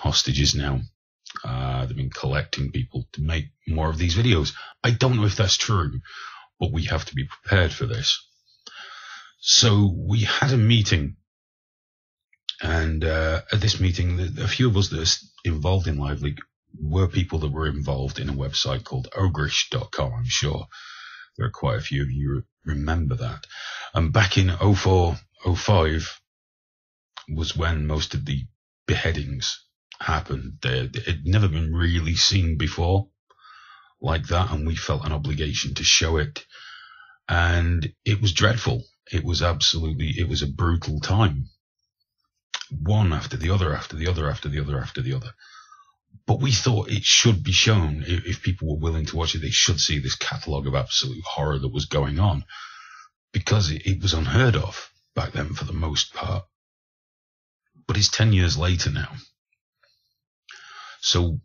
hostages now. They've been collecting people to make more of these videos. I don't know if that's true, but we have to be prepared for this. So we had a meeting, and at this meeting, a few of us that are involved in Live Leak were people that were involved in a website called ogrish.com. I'm sure there are quite a few of you remember that. And back in 04, 05 was when most of the beheadings happened. It had never been really seen before like that, and we felt an obligation to show it. And it was dreadful. It was a brutal time. One after the other, after the other, after the other, after the other. But we thought it should be shown. If people were willing to watch it, they should see this catalogue of absolute horror that was going on, because it was unheard of back then for the most part. But it's 10 years later now. So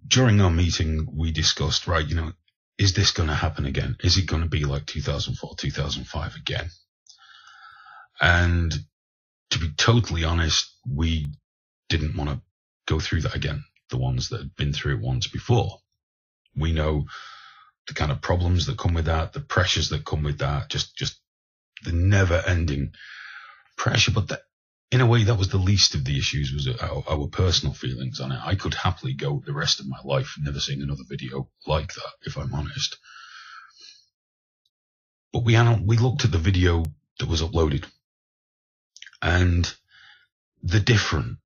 during our meeting, we discussed, right, is this going to happen again? Is it going to be like 2004, 2005 again? And to be totally honest, we didn't want to go through that again. The ones that had been through it once before. We know the kind of problems that come with that, the pressures that come with that, just the never-ending pressure. But in a way, that was the least of the issues, was our personal feelings on it. I could happily go the rest of my life never seeing another video like that, if I'm honest. But we looked at the video that was uploaded, and the different.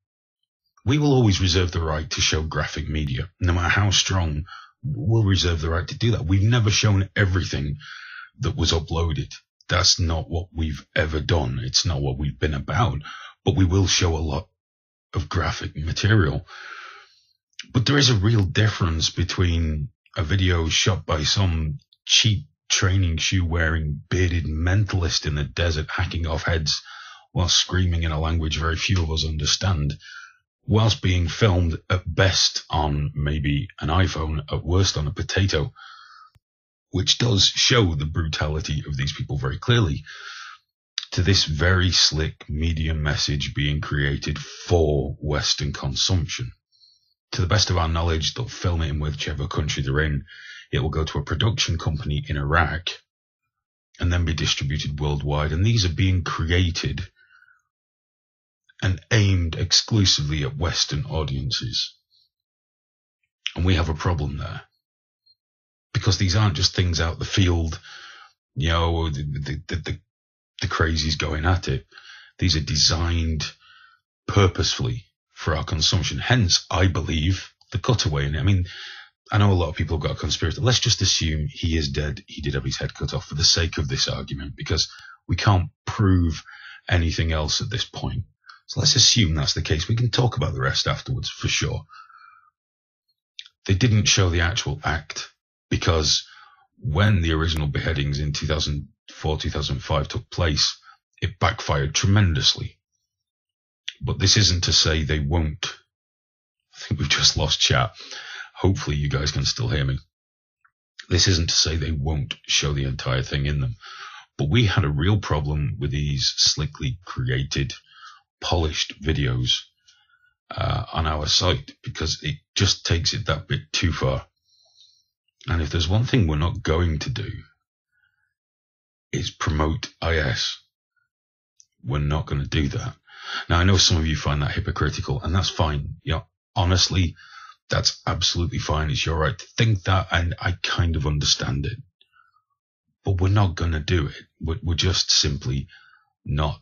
We will always reserve the right to show graphic media. No matter how strong, we'll reserve the right to do that. We've never shown everything that was uploaded. That's not what we've ever done. It's not what we've been about. But we will show a lot of graphic material. But there is a real difference between a video shot by some cheap training shoe-wearing bearded mentalist in the desert hacking off heads while screaming in a language very few of us understand, whilst being filmed at best on maybe an iPhone, at worst on a potato, which does show the brutality of these people very clearly, to this very slick media message being created for Western consumption. To the best of our knowledge, they'll film it in whichever country they're in. It will go to a production company in Iraq and then be distributed worldwide. And these are being created and aimed exclusively at Western audiences. And we have a problem there. Because these aren't just things out the field, the crazies going at it. These are designed purposefully for our consumption. Hence, I believe, the cutaway in it. I mean, I know a lot of people have got a conspiracy. Let's just assume he is dead. He did have his head cut off for the sake of this argument, because we can't prove anything else at this point. So let's assume that's the case. We can talk about the rest afterwards for sure. They didn't show the actual act, because when the original beheadings in 2004, 2005 took place, it backfired tremendously. But this isn't to say they won't. I think we've just lost chat. Hopefully you guys can still hear me. This isn't to say they won't show the entire thing in them. But we had a real problem with these slickly created, polished videos on our site, because it just takes it that bit too far. And if there's one thing we're not going to do, is promote IS. We're not going to do that. Now, I know some of you find that hypocritical, and that's fine. Honestly, that's absolutely fine. It's your right to think that, and I kind of understand it. But we're not going to do it. We're just simply not.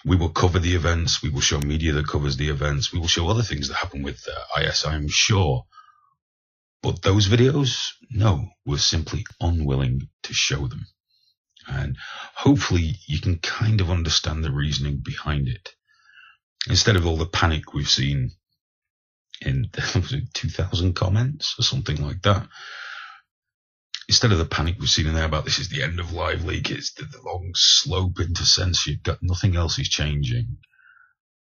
We will cover the events. We will show media that covers the events. We will show other things that happen with IS, I'm sure. But those videos, no, we're simply unwilling to show them. And hopefully you can kind of understand the reasoning behind it. Instead of all the panic we've seen in 2,000 comments or something like that. Instead of the panic we've seen in there about this is the end of Live Leak, it's the long slope into censorship, nothing else is changing.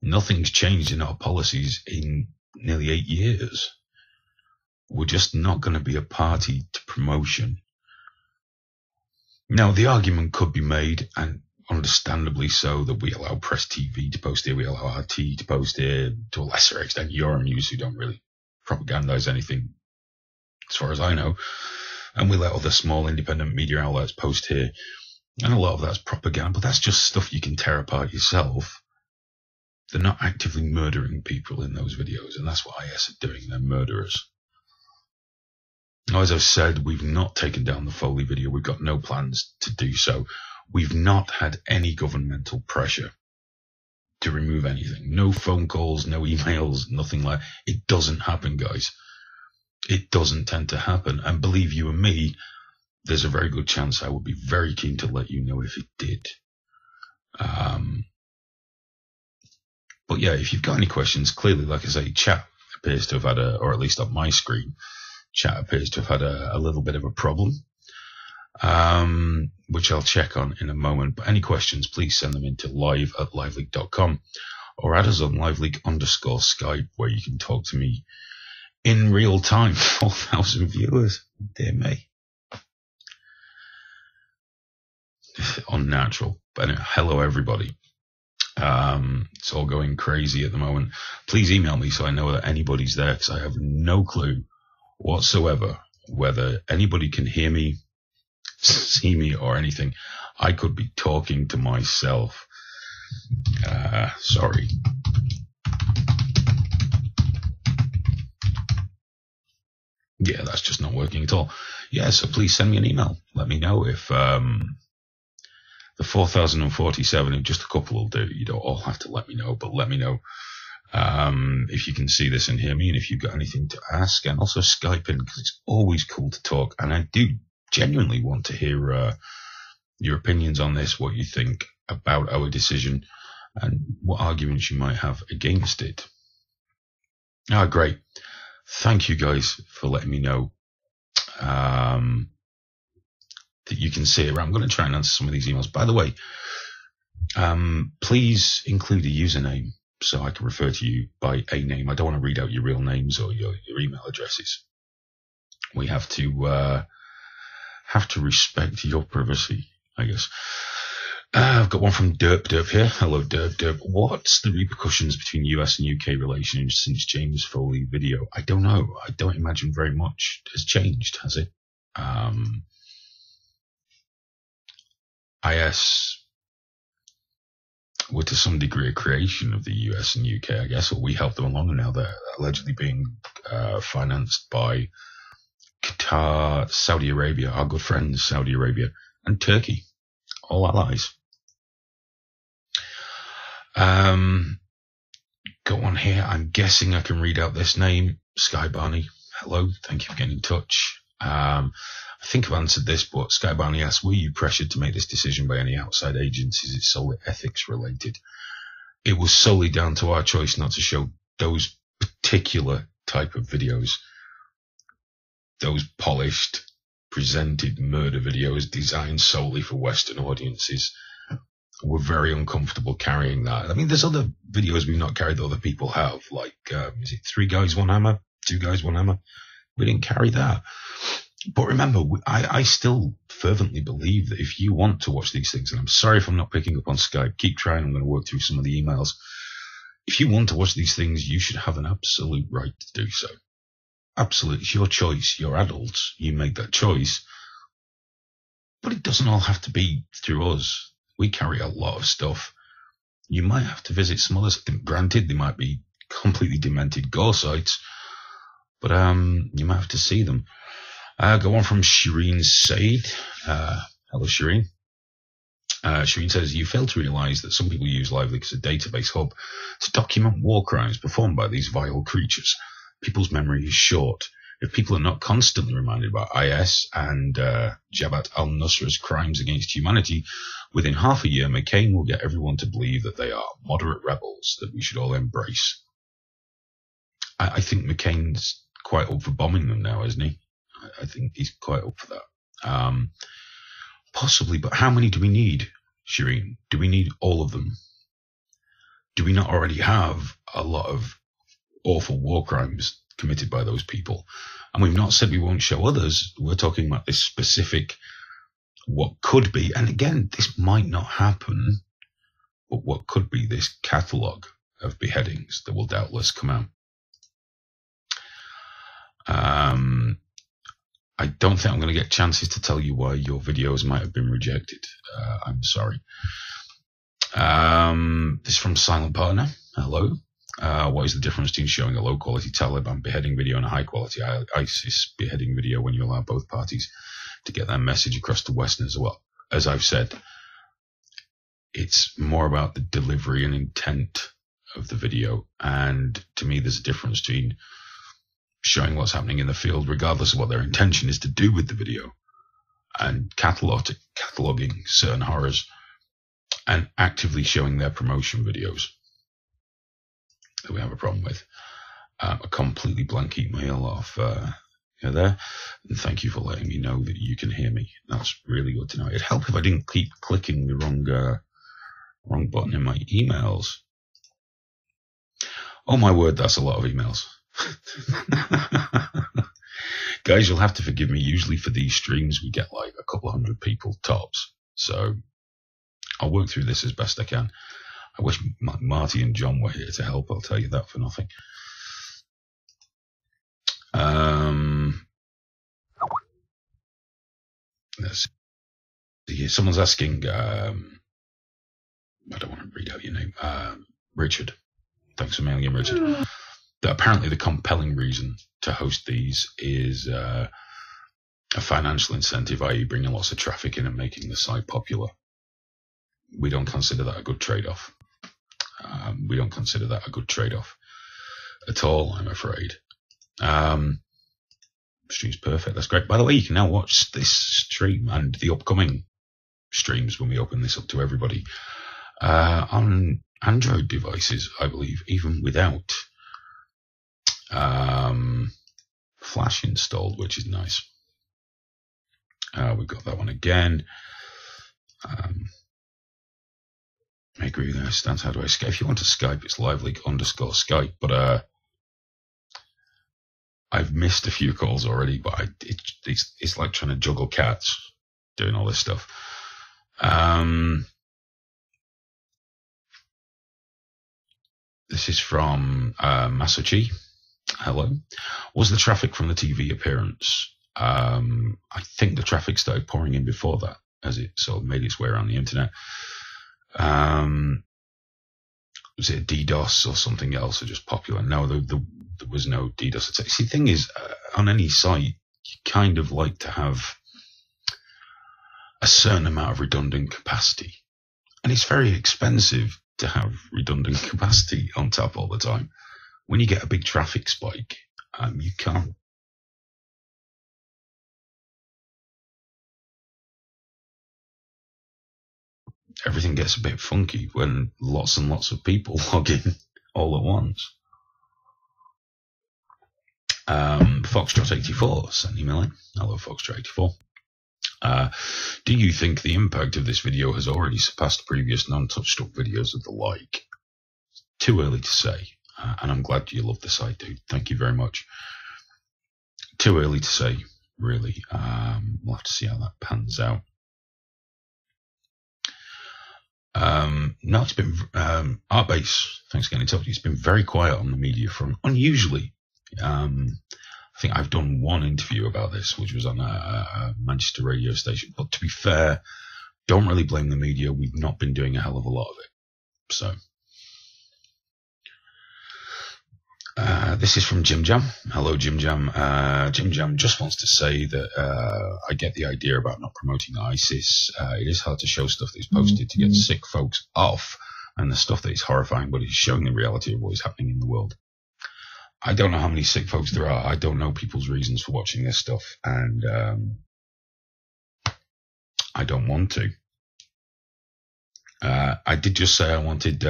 Nothing's changed in our policies in nearly 8 years. We're just not going to be a party to promotion. Now, the argument could be made, and understandably so, that we allow Press TV to post here, we allow RT to post here, to a lesser extent Euronews, who don't really propagandize anything as far as I know, and we let other small independent media outlets post here, and a lot of that's propaganda, but that's just stuff you can tear apart yourself. They're not actively murdering people in those videos, and that's what IS are doing. They're murderers. Now, as I've said, we've not taken down the Foley video. We've got no plans to do so. We've not had any governmental pressure to remove anything. No phone calls, no emails, nothing like that. It doesn't happen, guys. It doesn't tend to happen. And believe you and me, there's a very good chance I would be very keen to let you know if it did. But yeah, if you've got any questions, clearly, like I say, chat appears to have had or at least on my screen, chat appears to have had a little bit of a problem, which I'll check on in a moment. But any questions, please send them into live@liveleak.com or add us on liveleak_Skype, where you can talk to me in real time. 4,000 viewers. Dear me. Unnatural. But anyway, hello, everybody. It's all going crazy at the moment. Please email me so I know that anybody's there, because I have no clue whatsoever whether anybody can hear me, see me, or anything. I could be talking to myself. Sorry. Yeah, that's just not working at all. Yeah, so please send me an email. Let me know if the 4,047, just a couple will do. You don't all have to let me know, but let me know if you can see this and hear me, and if you've got anything to ask, and also Skype in, because it's always cool to talk, and I do genuinely want to hear your opinions on this, what you think about our decision, and what arguments you might have against it. Great. Thank you guys for letting me know that you can see it. I'm going to try and answer some of these emails. By the way, please include a username so I can refer to you by a name. I don't want to read out your real names or your email addresses. We have to respect your privacy, I guess. I've got one from Derp here. Hello, Derp. What's the repercussions between US and UK relations since James Foley video? I don't know. I don't imagine very much has changed, has it? IS were to some degree a creation of the US and UK, I guess, or we helped them along, and now they're allegedly being financed by Qatar, Saudi Arabia, our good friends Saudi Arabia, and Turkey, all allies. Got one here. I'm guessing I can read out this name. Sky Barney. Hello. Thank you for getting in touch. I think I've answered this, but Sky Barney asks, were you pressured to make this decision by any outside agencies? It's solely ethics related. It was solely down to our choice not to show those particular type of videos. Those polished, presented murder videos designed solely for Western audiences. We're very uncomfortable carrying that. I mean, there's other videos we've not carried that other people have, like, is it 3 Guys, 1 Hammer? 2 Guys, 1 Hammer? We didn't carry that. But remember, I still fervently believe that if you want to watch these things, and I'm sorry if I'm not picking up on Skype, keep trying, I'm going to work through some of the emails. If you want to watch these things, you should have an absolute right to do so. Absolutely. It's your choice. You're adults. You make that choice. But it doesn't all have to be through us. We carry a lot of stuff. You might have to visit some others. Granted, they might be completely demented gore sites, but you might have to see them. Go on from Shireen Said. Hello, Shireen. Shireen says, you fail to realise that some people use LiveLeak as a database hub to document war crimes performed by these vile creatures. People's memory is short. If people are not constantly reminded about IS and Jabhat al-Nusra's crimes against humanity, within half a year, McCain will get everyone to believe that they are moderate rebels that we should all embrace. I think McCain's quite up for bombing them now, isn't he? I think he's quite up for that. Possibly, but how many do we need, Shireen? Do we need all of them? Do we not already have a lot of awful war crimes committed by those people? And we've not said we won't show others. We're talking about this specific what could be, and again, this might not happen, but what could be this catalogue of beheadings that will doubtless come out. I don't think I'm going to get chances to tell you why your videos might have been rejected. I'm sorry. This is from Silent Partner. Hello. What is the difference between showing a low-quality Taliban beheading video and a high-quality ISIS beheading video when you allow both parties to get their message across to Westerners? Well, as I've said, it's more about the delivery and intent of the video. And to me, there's a difference between showing what's happening in the field, regardless of what their intention is to do with the video, and cataloging certain horrors and actively showing their promotion videos that we have a problem with. A completely blank email off there, and thank you for letting me know that you can hear me. That's really good to know. It'd help if I didn't keep clicking the wrong button in my emails. Oh my word, that's a lot of emails. Guys, you'll have to forgive me. Usually for these streams we get like a couple of hundred people tops, so I'll work through this as best I can. I wish Marty and John were here to help, I'll tell you that for nothing. Let's see. Someone's asking, I don't want to read out your name, Richard. Thanks for mailing in, Richard. Apparently the compelling reason to host these is a financial incentive, i.e. bringing lots of traffic in and making the site popular. We don't consider that a good trade-off. We don't consider that a good trade-off at all, I'm afraid. Stream's perfect. That's great. By the way, you can now watch this stream and the upcoming streams when we open this up to everybody on Android devices, I believe, even without Flash installed, which is nice. We've got that one again. I agree with that. Stance, how do I Skype? If you want to Skype, it's liveleak_Skype, but I've missed a few calls already, but it's like trying to juggle cats doing all this stuff. This is from Masuchi. Hello. Was the traffic from the TV appearance? I think the traffic started pouring in before that, as it sort of made its way around the internet. Was it a DDoS or something else, or just popular? No, there was no DDoS attack. See, the thing is, on any site, you kind of like to have a certain amount of redundant capacity. And it's very expensive to have redundant capacity on tap all the time. When you get a big traffic spike, you can't. Everything gets a bit funky when lots and lots of people log in all at once. Foxtrot84 sent an email in. Hello, Foxtrot84. Do you think the impact of this video has already surpassed previous non-touched up videos of the like? Too early to say. And I'm glad you love the site, dude. Thank you very much. Too early to say, really. We'll have to see how that pans out. No, it's been Artbase. Thanks again. It's been very quiet on the media front. Unusually. I think I've done one interview about this, which was on a Manchester radio station. But to be fair, don't really blame the media. We've not been doing a hell of a lot of it. So. This is from Jim Jam. Hello, Jim Jam. Jim Jam just wants to say that I get the idea about not promoting ISIS. It is hard to show stuff that is posted to get sick folks off, and the stuff that is horrifying, but it is showing the reality of what is happening in the world. I don't know how many sick folks there are. I don't know people's reasons for watching this stuff, and I don't want to. I did just say I wanted...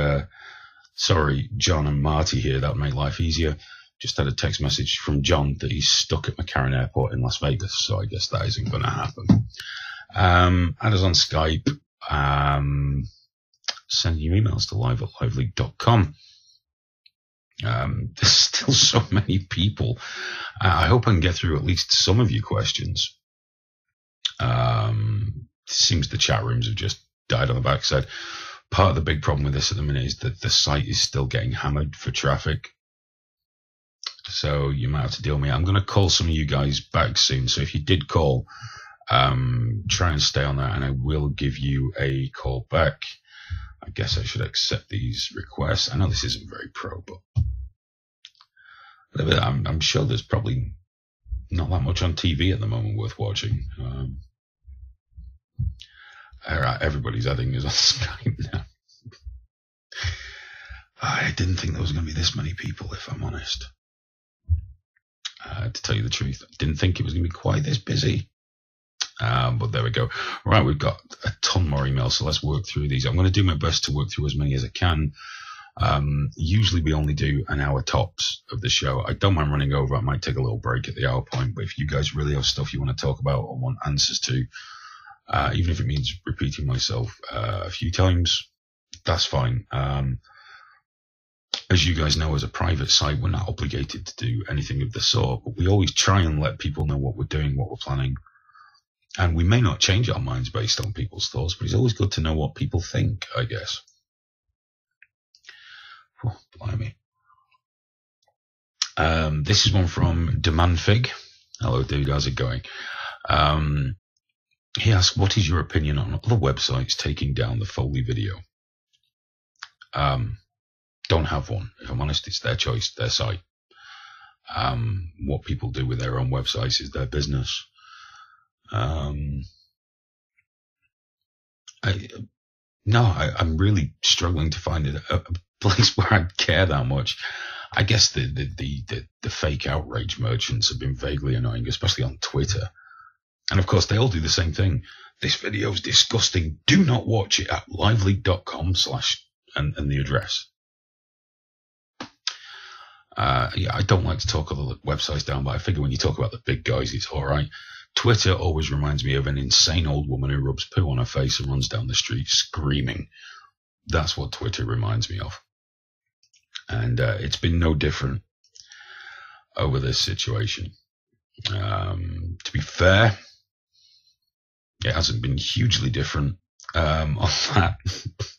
sorry, John and Marty here. That would make life easier. Just had a text message from John that he's stuck at McCarran Airport in Las Vegas, so I guess that isn't going to happen. Add us on Skype. Send your emails to live@liveleak.com. There's still so many people. I hope I can get through at least some of your questions seems the chat rooms have just died on the backside. Part of the big problem with this at the minute is that the site is still getting hammered for traffic. So you might have to deal with me. I'm going to call some of you guys back soon. So if you did call, try and stay on that, and I will give you a call back. I guess I should accept these requests. I know this isn't very pro, but I'm sure there's probably not that much on TV at the moment worth watching. Everybody's adding us on Skype now. I didn't think there was going to be this many people, if I'm honest. To tell you the truth, I didn't think it was going to be quite this busy. But there we go. Right, we've got a ton more emails, so let's work through these. I'm going to do my best to work through as many as I can. Usually we only do an hour tops of the show. I don't mind running over. I might take a little break at the hour point, but if you guys really have stuff you want to talk about or want answers to, even if it means repeating myself a few times, that's fine. As you guys know, as a private site, we're not obligated to do anything of the sort, but we always try and let people know what we're doing, what we're planning. And we may not change our minds based on people's thoughts, but it's always good to know what people think, I guess. Oh, blimey. This is one from Demandfig. Hello, dude. How's it going? He asks, what is your opinion on other websites taking down the Foley video? Don't have one. If I'm honest, it's their choice, their site. What people do with their own websites is their business. I'm really struggling to find a place where I'd care that much. I guess the fake outrage merchants have been vaguely annoying, especially on Twitter. And of course, they all do the same thing. This video is disgusting. Do not watch it at liveleak.com/ and the address. I don't like to talk other websites down, but I figure when you talk about the big guys, it's all right. Twitter always reminds me of an insane old woman who rubs poo on her face and runs down the street screaming. That's what Twitter reminds me of. And it's been no different over this situation. To be fair, it hasn't been hugely different on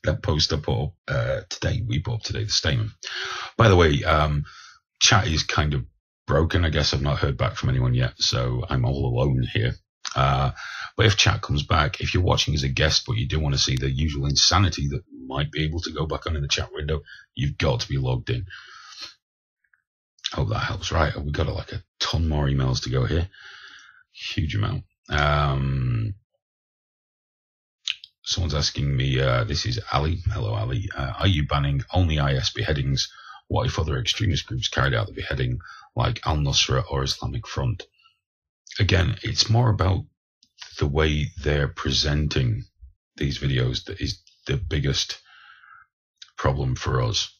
that post I put up today. We put up today the statement. By the way, chat is kind of broken. I guess I've not heard back from anyone yet, so I'm all alone here. But if chat comes back, if you're watching as a guest but you do want to see the usual insanity that might be able to go back on in the chat window, you've got to be logged in. Hope that helps. Right, we've got like a ton more emails to go here. Huge amount. Someone's asking me, this is Ali. Hello, Ali. Are you banning only IS beheadings? What if other extremist groups carried out the beheading, like Al-Nusra or Islamic Front? Again, it's more about the way they're presenting these videos that is the biggest problem for us.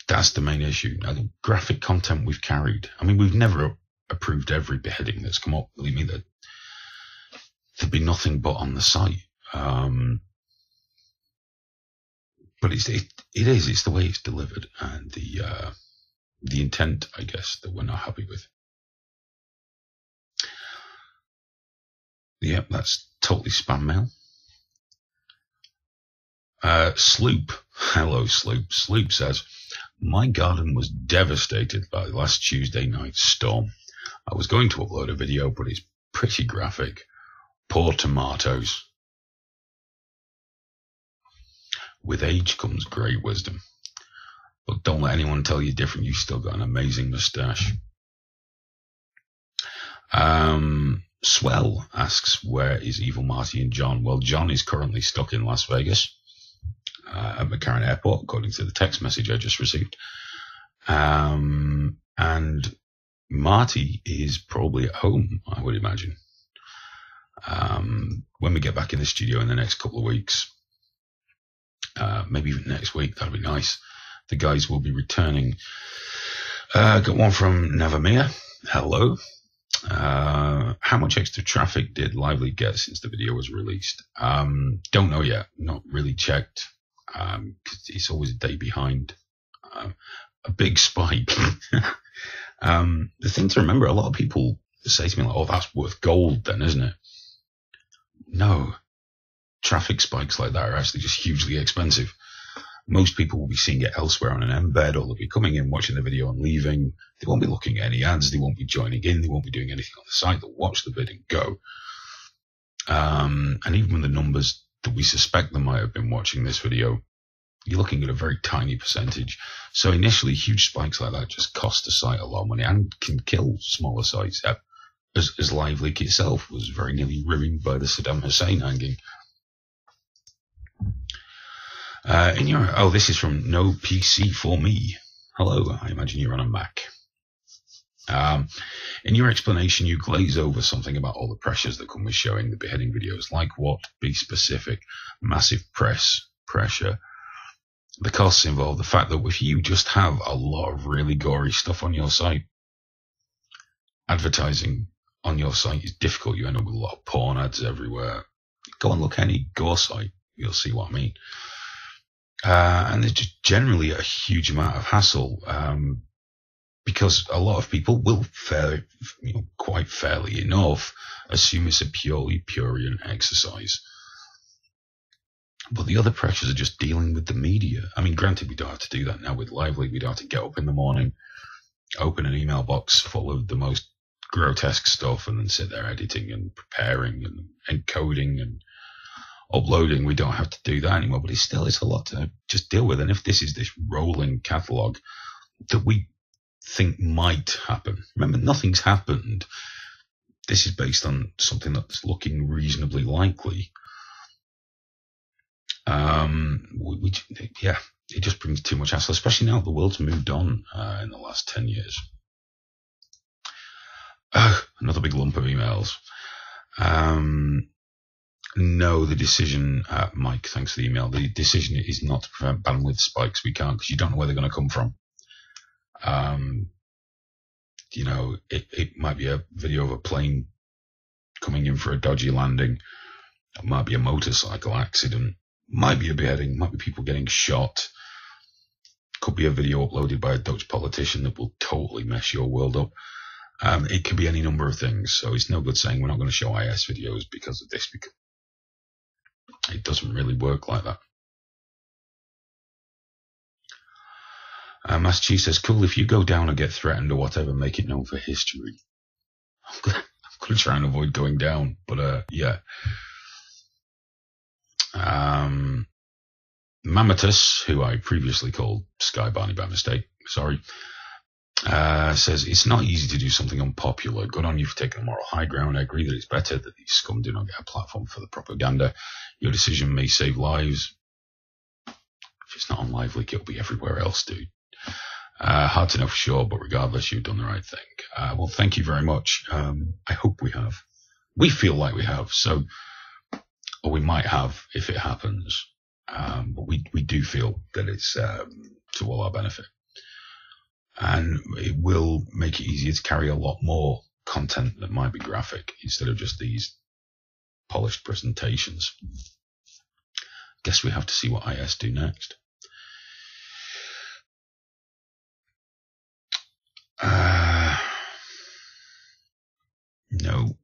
That's the main issue. Now, the graphic content we've carried. I mean, we've never approved every beheading that's come up. Believe me, that there'd be nothing but on the site. But it's the way it's delivered and the intent, I guess, that we're not happy with. Yep, that's totally spam mail. Sloop. Hello, Sloop. Sloop says, my garden was devastated by last Tuesday night's storm. I was going to upload a video, but it's pretty graphic. Poor tomatoes. With age comes great wisdom. But don't let anyone tell you different. You've still got an amazing moustache. Swell asks, where is Evil Marty and John? Well, John is currently stuck in Las Vegas at McCarran Airport, according to the text message I just received. And Marty is probably at home, I would imagine. When we get back in the studio in the next couple of weeks, maybe even next week, that'll be nice. The guys will be returning. Got one from Navamia. Hello. How much extra traffic did Lively get since the video was released? Don't know yet. Not really checked. 'Cause it's always a day behind. A big spike. The thing to remember, a lot of people say to me, like, oh, that's worth gold then, isn't it? No. Traffic spikes like that are actually just hugely expensive. Most people will be seeing it elsewhere on an embed, or they'll be coming in, watching the video and leaving. They won't be looking at any ads. They won't be joining in. They won't be doing anything on the site. They'll watch the vid and go. And even with the numbers that we suspect they might have been watching this video, you're looking at a very tiny percentage. So initially, huge spikes like that just cost the site a lot of money and can kill smaller sites. As LiveLeak itself was very nearly ruined by the Saddam Hussein hanging. This is from No PC for Me. Hello, I imagine you're on a Mac. In your explanation, you glaze over something about all the pressures that come with showing the beheading videos. Like what? Be specific. Massive pressure. The costs involved. The fact that if you just have a lot of really gory stuff on your site, advertising on your site is difficult. You end up with a lot of porn ads everywhere. Go and look at any gore site. You'll see what I mean. And there's just generally a huge amount of hassle, because a lot of people will quite fairly enough assume it's a purely Purian exercise. But the other pressures are just dealing with the media. I mean, granted, we don't have to do that now with LiveLeak. We don't have to get up in the morning, open an email box full of the most grotesque stuff, and then sit there editing and preparing and encoding and uploading. We don't have to do that anymore, but it's a lot to just deal with. And if this is this rolling catalogue that we think might happen, remember, nothing's happened. This is based on something that's looking reasonably likely. It just brings too much hassle, especially now the world's moved on in the last 10 years. Another big lump of emails. No, the decision, Mike, thanks for the email. The decision is not to prevent bandwidth spikes. We can't, because you don't know where they're going to come from. It might be a video of a plane coming in for a dodgy landing. It might be a motorcycle accident. Might be a beheading. Might be people getting shot. Could be a video uploaded by a Dutch politician that will totally mess your world up. It could be any number of things. So it's no good saying we're not going to show IS videos because of this, because it doesn't really work like that. Master Chief says, cool, if you go down or get threatened or whatever, make it known for history. I'm going to try and avoid going down, but yeah. Mamatus, who I previously called Sky Barney by mistake, sorry, says, it's not easy to do something unpopular. Good on you for taking a moral high ground. I agree that it's better that these scum do not get a platform for the propaganda. Your decision may save lives. If it's not on LiveLeak, it'll be everywhere else, dude. Hard to know for sure, but regardless, you've done the right thing. Well, thank you very much. I hope we have. We feel like we have, or we might have if it happens. But we do feel that it's to all our benefit. And it will make it easier to carry a lot more content that might be graphic instead of just these polished presentations. Guess we have to see what IS do next. No.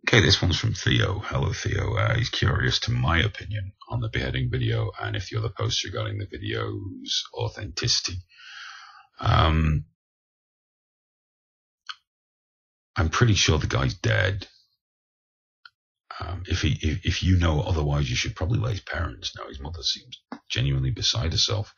Okay, this one's from Theo. Hello, Theo. He's curious to my opinion on the beheading video and if the other posts regarding the video's authenticity. I'm pretty sure the guy's dead. If you know otherwise, you should probably let his parents know. His mother seems genuinely beside herself.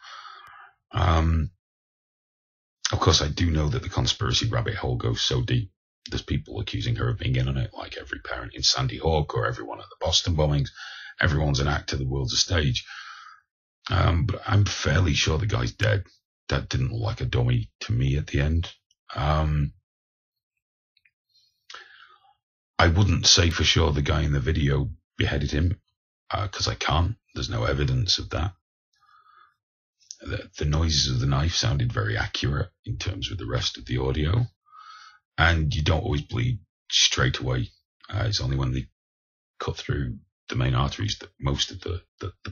Of course, I do know that the conspiracy rabbit hole goes so deep. There's people accusing her of being in on it, like every parent in Sandy Hook or everyone at the Boston bombings. Everyone's an actor, the world's a stage. But I'm fairly sure the guy's dead. That didn't look like a dummy to me at the end. I wouldn't say for sure the guy in the video beheaded him, because I can't. There's no evidence of that. The noises of the knife sounded very accurate in terms of the rest of the audio. And you don't always bleed straight away. It's only when they cut through the main arteries that most of the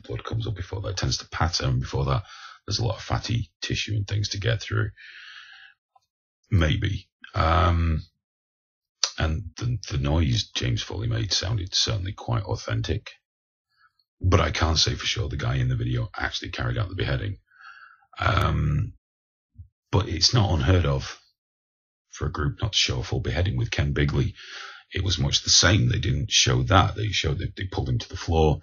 blood comes up. Before that, it tends to patter, and before that, there's a lot of fatty tissue and things to get through. maybe. And the noise James Foley made sounded certainly quite authentic. But I can't say for sure the guy in the video actually carried out the beheading. But it's not unheard of for a group not to show a full beheading. With Ken Bigley, it was much the same. They didn't show that. They showed that they pulled him to the floor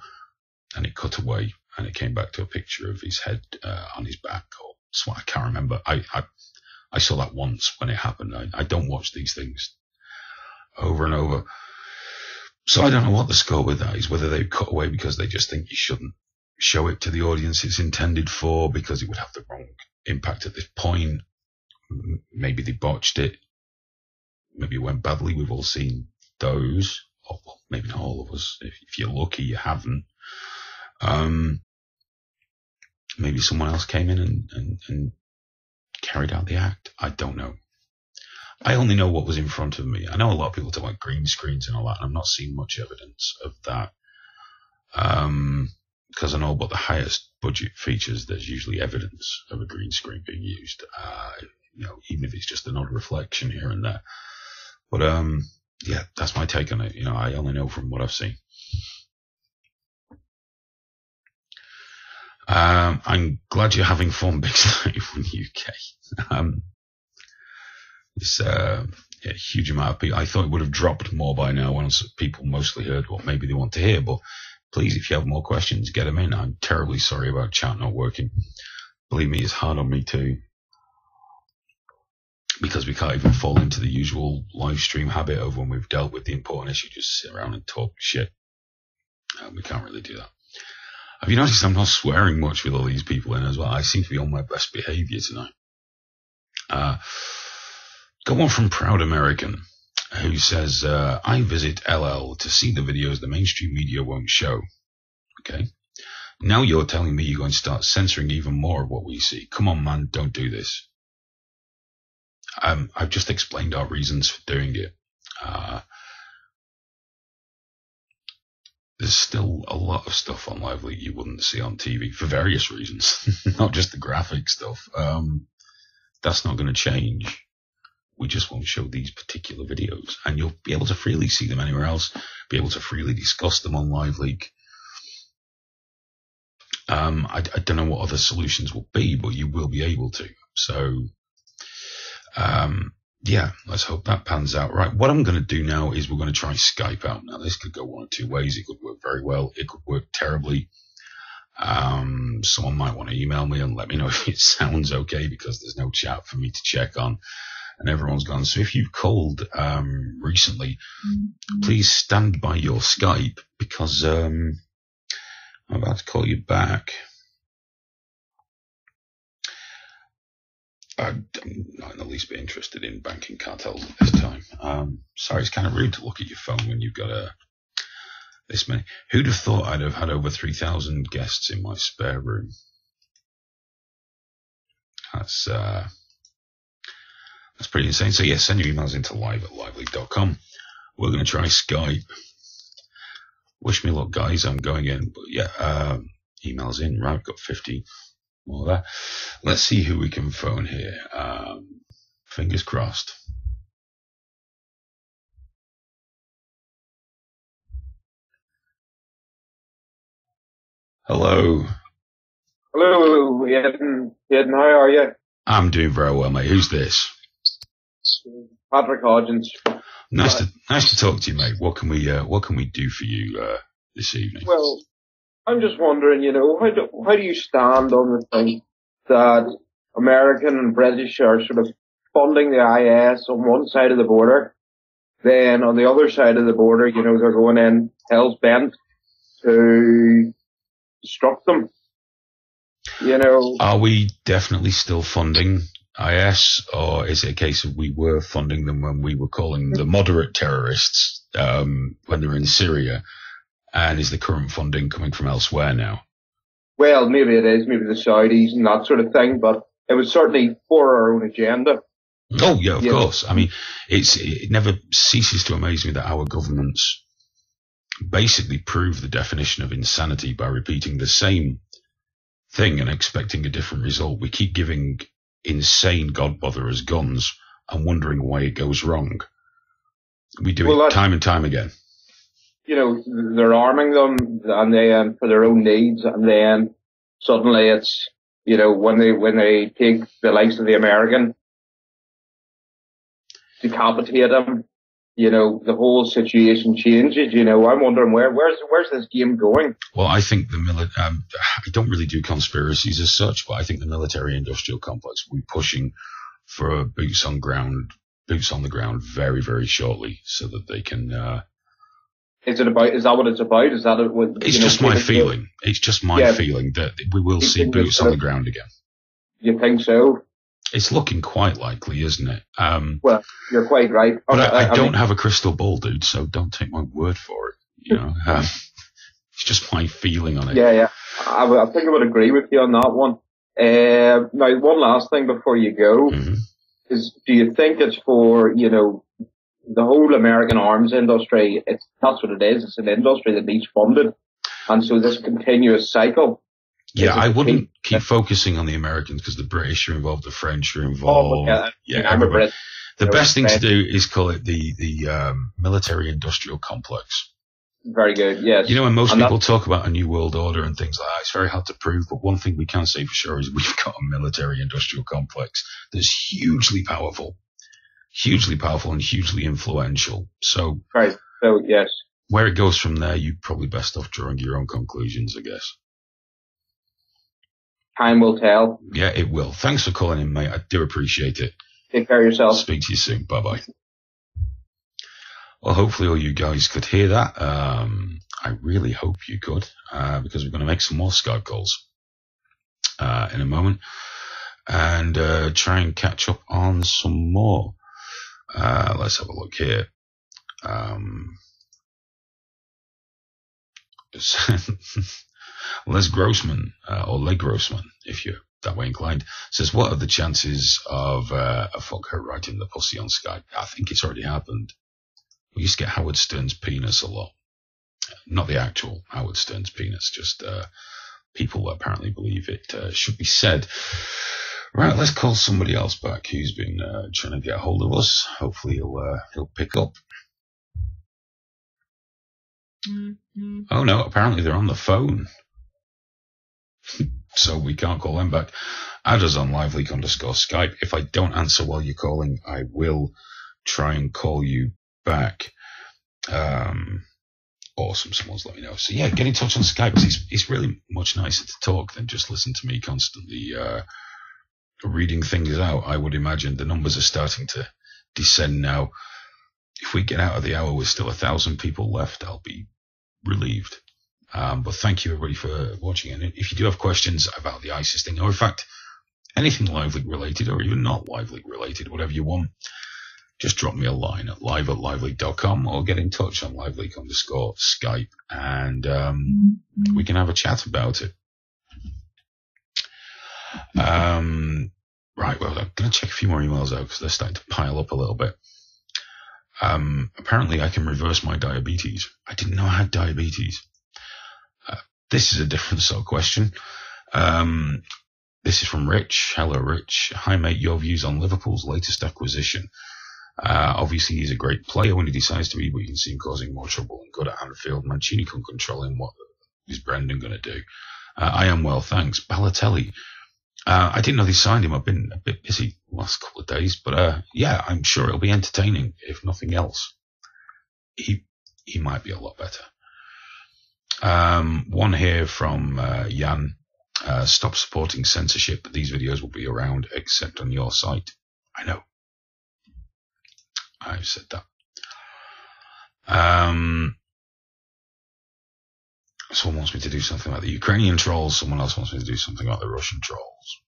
and it cut away and it came back to a picture of his head on his back. Or so I can't remember. I saw that once when it happened. I don't watch these things over and over. So I don't know what the score with that is, whether they cut away because they just think you shouldn't show it to the audience it's intended for because it would have the wrong impact at this point. Maybe they botched it. Maybe it went badly. We've all seen those. Or, well, maybe not all of us. If you're lucky, you haven't. Maybe someone else came in and carried out the act. I don't know. I only know what was in front of me. I know a lot of people talk about green screens and all that, and I've not seen much evidence of that. Because I know about the highest budget features, there's usually evidence of a green screen being used. Even if it's just an odd reflection here and there. But, yeah, that's my take on it. I only know from what I've seen. I'm glad you're having fun, Big Steve from the UK. It's a huge amount of people. I thought it would have dropped more by now once people mostly heard what maybe they want to hear. But please, if you have more questions, get them in. I'm terribly sorry about chat not working. Believe me, it's hard on me too. Because we can't even fall into the usual live stream habit of when we've dealt with the important issue, just sit around and talk shit. We can't really do that. Have you noticed I'm not swearing much with all these people in as well? I seem to be on my best behavior tonight. Got one from Proud American who says, I visit LL to see the videos the mainstream media won't show. Okay. Now you're telling me you're going to start censoring even more of what we see. Come on, man, don't do this. I've just explained our reasons for doing it. There's still a lot of stuff on Lively you wouldn't see on TV for various reasons, not just the graphic stuff. That's not going to change. We just won't show these particular videos, and you'll be able to freely see them anywhere else, be able to freely discuss them on LiveLeak. I don't know what other solutions will be, but you will be able to. So, yeah, let's hope that pans out. Right, what I'm going to do now is we're going to try Skype out. Now, this could go one or two ways. It could work very well. It could work terribly. Someone might want to email me and let me know if it sounds okay, because there's no chat for me to check on. And everyone's gone. So if you've called recently, please stand by your Skype, because I'm about to call you back. I'm not in the least bit interested in banking cartels at this time. Sorry, it's kind of rude to look at your phone when you've got this many. Who'd have thought I'd have had over 3,000 guests in my spare room? That's pretty insane. So, yeah, send your emails into live@lively.com. We're going to try Skype. Wish me luck, guys. I'm going in. But, yeah, emails in. Right, I've got 50 more there. Let's see who we can phone here. Fingers crossed. Hello. Hello, Hayden. Hayden, how are you? I'm doing very well, mate. Who's this? Patrick Hodgins. Nice to talk to you, mate. What can we do for you this evening? Well, I'm just wondering, how do you stand on the thing that American and British are sort of funding the IS on one side of the border, then on the other side of the border, they're going in hell's bent to disrupt them. Are we definitely still funding IS, or is it a case of we were funding them when we were calling them the moderate terrorists when they were in Syria, and is the current funding coming from elsewhere now? Well, maybe it is, maybe the Saudis and that sort of thing, but it was certainly for our own agenda. Oh, yeah, of course. I mean, it never ceases to amaze me that our governments basically prove the definition of insanity by repeating the same thing and expecting a different result. We keep giving insane godbotherers guns and wondering why it goes wrong. We do it time and time again. You know, they're arming them and then for their own needs, and then suddenly it's, you know, when they take the likes of the American, decapitate them, you know, the whole situation changes. You know, I'm wondering where's this game going? Well, I think I don't really do conspiracies as such, but I think the military-industrial complex will be pushing for boots on the ground very, very shortly, so that they can. Is that what it's about? Is that what? It's just my feeling. It's just my feeling that we will see boots on the ground again. You think so? It's looking quite likely, isn't it? Well, you're quite right. But I don't have a crystal ball, dude, so don't take my word for it. You know, it's just my feeling on it. Yeah. I think I would agree with you on that one. Now, one last thing before you go is, do you think it's for, you know, the whole American arms industry? That's what it is. It's an industry that needs funded, and so this continuous cycle. Yeah, I wouldn't keep focusing on the Americans, because the British are involved, the French are involved. Everybody. The best thing to do is call it the military-industrial complex. Very good, yes. You know, when most people talk about a new world order and things like that, it's very hard to prove, but one thing we can say for sure is we've got a military-industrial complex that's hugely powerful and hugely influential. So, right. So, yes. Where it goes from there, you're probably best off drawing your own conclusions, I guess. Time will tell. Yeah, it will. Thanks for calling in, mate. I do appreciate it. Take care of yourself. Speak to you soon. Bye-bye. Well, hopefully all you guys could hear that. I really hope you could, because we're going to make some more Skype calls in a moment, and try and catch up on some more. Let's have a look here. Les Grossman, or Leg Grossman, if you're that way inclined, says, what are the chances of a fucker writing the pussy on Skype? I think it's already happened. We used to get Howard Stern's penis a lot. Not the actual Howard Stern's penis, just people that apparently believe it should be said. Right, let's call somebody else back who's been trying to get a hold of us. Hopefully he'll pick up. Oh no, apparently they're on the phone. So we can't call them back. Add us on liveleak_Skype. If I don't answer while you're calling, I will try and call you back. Awesome, someone's let me know. So yeah, get in touch on Skype. It's really much nicer to talk than just listen to me constantly reading things out. I would imagine the numbers are starting to descend now. If we get out of the hour with still 1,000 people left, I'll be relieved. But thank you everybody for watching. And if you do have questions about the ISIS thing, or in fact, anything Live Leak related, or even not Live Leak related, whatever you want, just drop me a line at live@liveleak.com, or get in touch on liveleak_Skype, and we can have a chat about it. Right, well, I'm going to check a few more emails out, because they're starting to pile up a little bit. Apparently I can reverse my diabetes. I didn't know I had diabetes. This is a different sort of question. This is from Rich. Hello, Rich. Hi, mate. Your views on Liverpool's latest acquisition. Obviously, he's a great player when he decides to be, but you can see him causing more trouble and good at Anfield. Mancini can control him. What is Brendan going to do? I am well, thanks. Balotelli. I didn't know they signed him. I've been a bit busy the last couple of days, but yeah, I'm sure it'll be entertaining, if nothing else. He might be a lot better. One here from Jan. Stop supporting censorship. These videos will be around except on your site. I know. I've said that. Someone wants me to do something about the Ukrainian trolls. Someone else wants me to do something about the Russian trolls.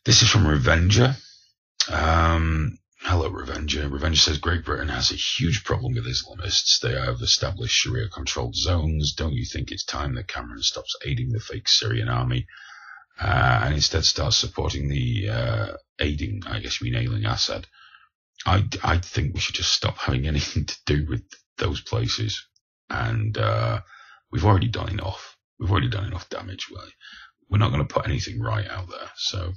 This is from Revenger. Hello, Revenger. Revenger says Great Britain has a huge problem with Islamists. They have established Sharia-controlled zones. Don't you think it's time that Cameron stops aiding the fake Syrian army and instead starts supporting the aiding, I guess you mean ailing Assad? I think we should just stop having anything to do with those places. And we've already done enough. We've already done enough damage. We're not going to put anything right out there. So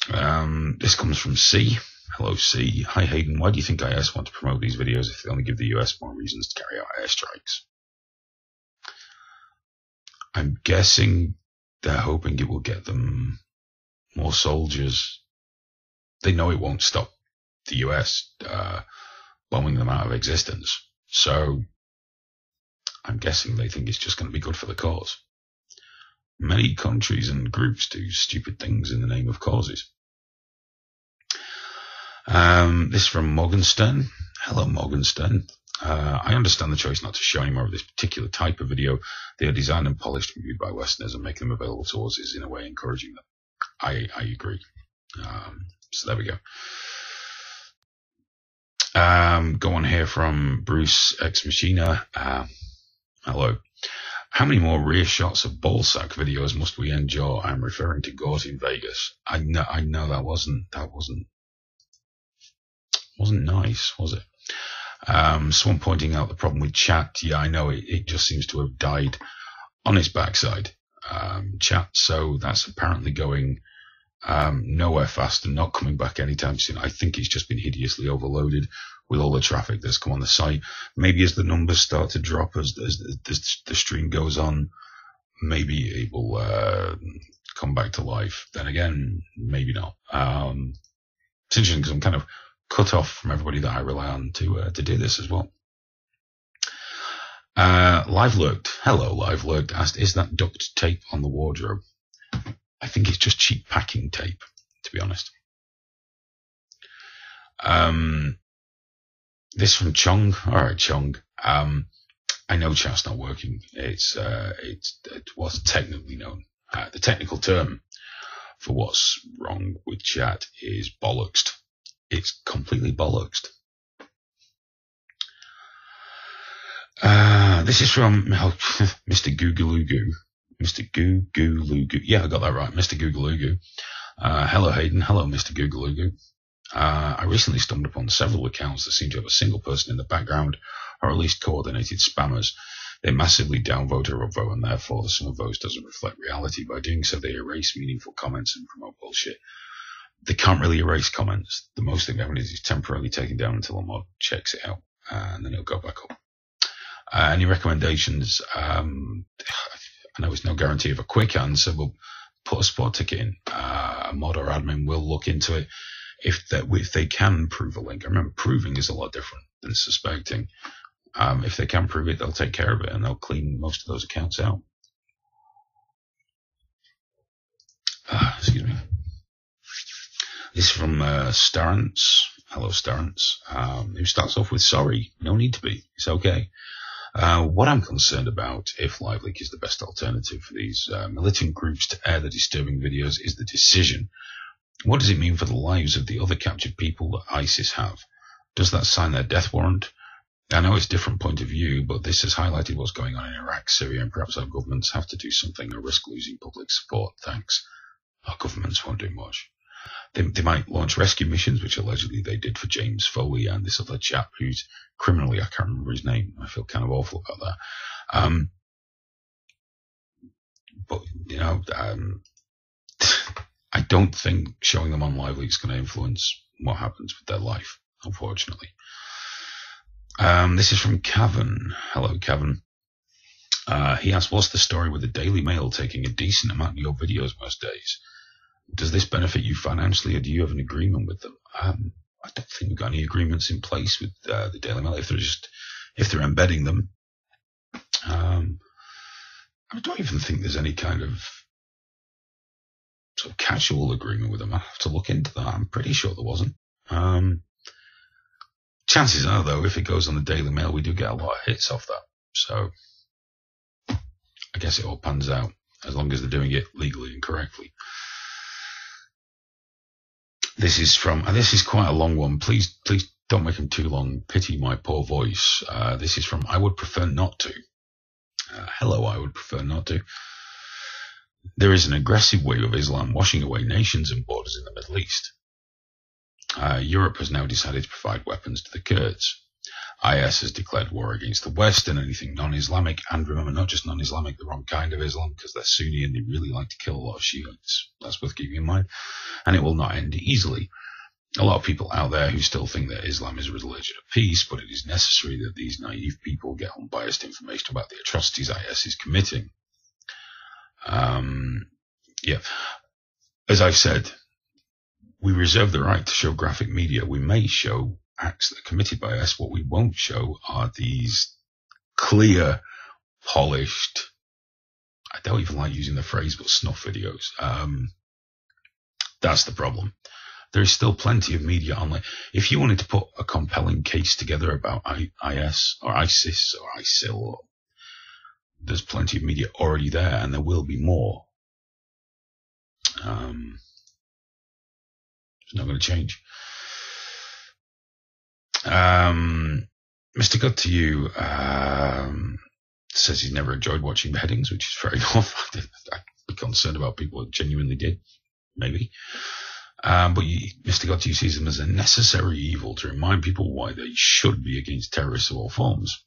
This comes from C. Hello, C. Hi, Hayden. Why do you think IS want to promote these videos if they only give the US more reasons to carry out airstrikes? I'm guessing they're hoping it will get them more soldiers. They know it won't stop the US bombing them out of existence. So I'm guessing they think it's just going to be good for the cause. Many countries and groups do stupid things in the name of causes. This from Morgenstern. Hello, Morgenstern. I understand the choice not to show any more of this particular type of video. They are designed and polished and viewed by Westerners, and make them available to us is in a way encouraging them. I agree. So there we go. Go on here from Bruce Ex Machina. Hello. How many more rear shots of ballsack videos must we endure? I'm referring to Gort in Vegas. I know that wasn't nice, was it? Someone pointing out the problem with chat. Yeah, I know it just seems to have died on its backside. Chat. So that's apparently going nowhere fast and not coming back anytime soon. I think it's just been hideously overloaded with all the traffic that's come on the site. Maybe as the numbers start to drop as the stream goes on, maybe it will come back to life. Then again, maybe not. It's interesting because I'm kind of cut off from everybody that I rely on to do this as well. Live Lurked. Hello, Live Lurked asked, is that duct tape on the wardrobe? I think it's just cheap packing tape, to be honest. This from Chong. All right, Chong. I know chat's not working. It's what's technically known. The technical term for what's wrong with chat is bollocksed. It's completely bollocksed. This is from Mr. Googaloo. Mr. Googaloo. Yeah, I got that right. Mr. Googaloo. Hello, Hayden. Hello, Mr. Googaloo. I recently stumbled upon several accounts that seem to have a single person in the background, or at least coordinated spammers. They massively downvote or upvote, and therefore the sum of votes doesn't reflect reality. By doing so, they erase meaningful comments and promote bullshit. They can't really erase comments. The most thing happens is temporarily taken down until a mod checks it out, and then it'll go back up. Any recommendations? I know it's no guarantee of a quick answer, but put a spot ticket in. A mod or admin will look into it if they can prove a link. I remember proving is a lot different than suspecting. If they can prove it, they'll take care of it and they'll clean most of those accounts out. Excuse me. This is from Starrance. Hello, Starrance. Who starts off with sorry. No need to be. It's okay. What I'm concerned about, if LiveLeak is the best alternative for these militant groups to air the disturbing videos, is the decision. What does it mean for the lives of the other captured people that ISIS have? Does that sign their death warrant? I know it's a different point of view, but this has highlighted what's going on in Iraq, Syria, and perhaps our governments have to do something or risk losing public support. Thanks. Our governments won't do much. They might launch rescue missions, which allegedly they did for James Foley and this other chap who's criminally, I can't remember his name. I feel kind of awful about that. But, you know, I don't think showing them on LiveLeak is going to influence what happens with their life, unfortunately. This is from Cavan. Hello, Cavan. He asked, what's the story with the Daily Mail taking a decent amount of your videos most days? Does this benefit you financially, or do you have an agreement with them? I don't think we've got any agreements in place with the Daily Mail. If they're embedding them, I don't even think there's any kind of sort of casual agreement with them. I have to look into that. I'm pretty sure there wasn't. Chances are, though, if it goes on the Daily Mail, we do get a lot of hits off that. So I guess it all pans out as long as they're doing it legally and correctly. This is quite a long one. Please don't make them too long. Pity my poor voice. This is from I Would Prefer Not To. Hello, I would prefer not to. There is an aggressive wave of Islam washing away nations and borders in the Middle East. Europe has now decided to provide weapons to the Kurds. IS has declared war against the West and anything non-Islamic, and remember, not just non-Islamic, the wrong kind of Islam, because they're Sunni and they really like to kill a lot of Shiites. That's worth keeping in mind. And it will not end easily. A lot of people out there who still think that Islam is a religion of peace, but it is necessary that these naive people get unbiased information about the atrocities IS is committing. Yeah. As I've said, we reserve the right to show graphic media. We may show acts that are committed by us. What we won't show are these clear, polished, I don't even like using the phrase, but snuff videos. That's the problem. There is still plenty of media online. If you wanted to put a compelling case together about IS or ISIS or ISIL, there's plenty of media already there, and there will be more. It's not going to change. Mr. Good to You says he's never enjoyed watching beheadings, which is fair enough. I'd be concerned about people who genuinely did, maybe. But Mr. God to You sees them as a necessary evil to remind people why they should be against terrorists of all forms.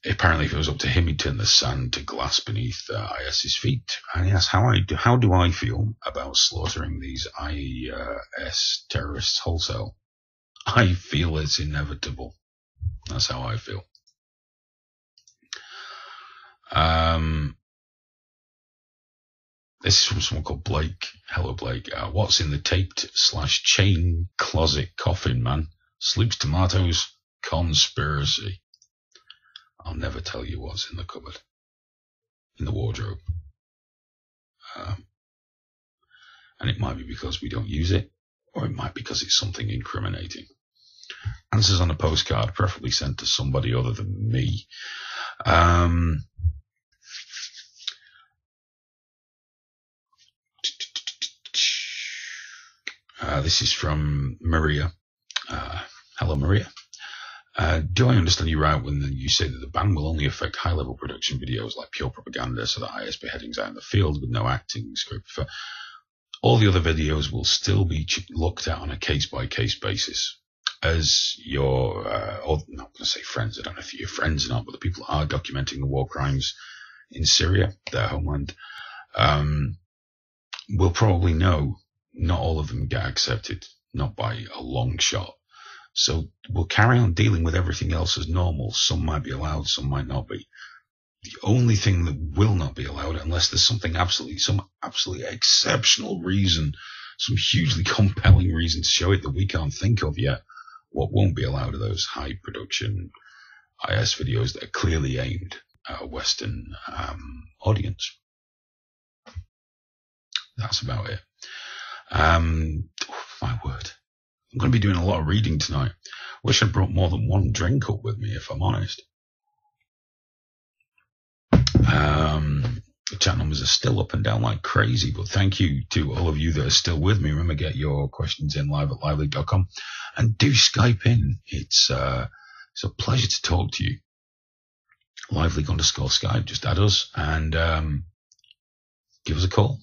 Apparently, if it was up to him, he'd turn the sand to glass beneath IS's feet. And he asks, how do I feel about slaughtering these IS terrorists wholesale? I feel it's inevitable. That's how I feel. This is from someone called Blake. Hello, Blake. What's in the taped/chain closet coffin, man? Sleeps tomatoes? Conspiracy. I'll never tell you what's in the cupboard. In the wardrobe. And it might be because we don't use it, or it might be because it's something incriminating. Answers on a postcard, preferably sent to somebody other than me. This is from Maria. Hello, Maria. Do I understand you right when you say that the ban will only affect high-level production videos like pure propaganda, so that IS beheadings out in the field with no acting script? All the other videos will still be looked at on a case-by-case basis. As your, I'm not going to say friends, I don't know if you're friends or not, but the people who are documenting the war crimes in Syria, their homeland, will probably know not all of them get accepted, not by a long shot. So we'll carry on dealing with everything else as normal. Some might be allowed, some might not be. The only thing that will not be allowed, unless there's some absolutely exceptional reason, some hugely compelling reason to show it that we can't think of yet, what won't be allowed are those high production IS videos that are clearly aimed at a Western audience. That's about it. My word. I'm going to be doing a lot of reading tonight. Wish I'd brought more than one drink up with me, if I'm honest. The chat numbers are still up and down like crazy, but thank you to all of you that are still with me. Remember, get your questions in live at lively.com and do Skype in. It's a pleasure to talk to you. Lively_Skype, just add us and give us a call.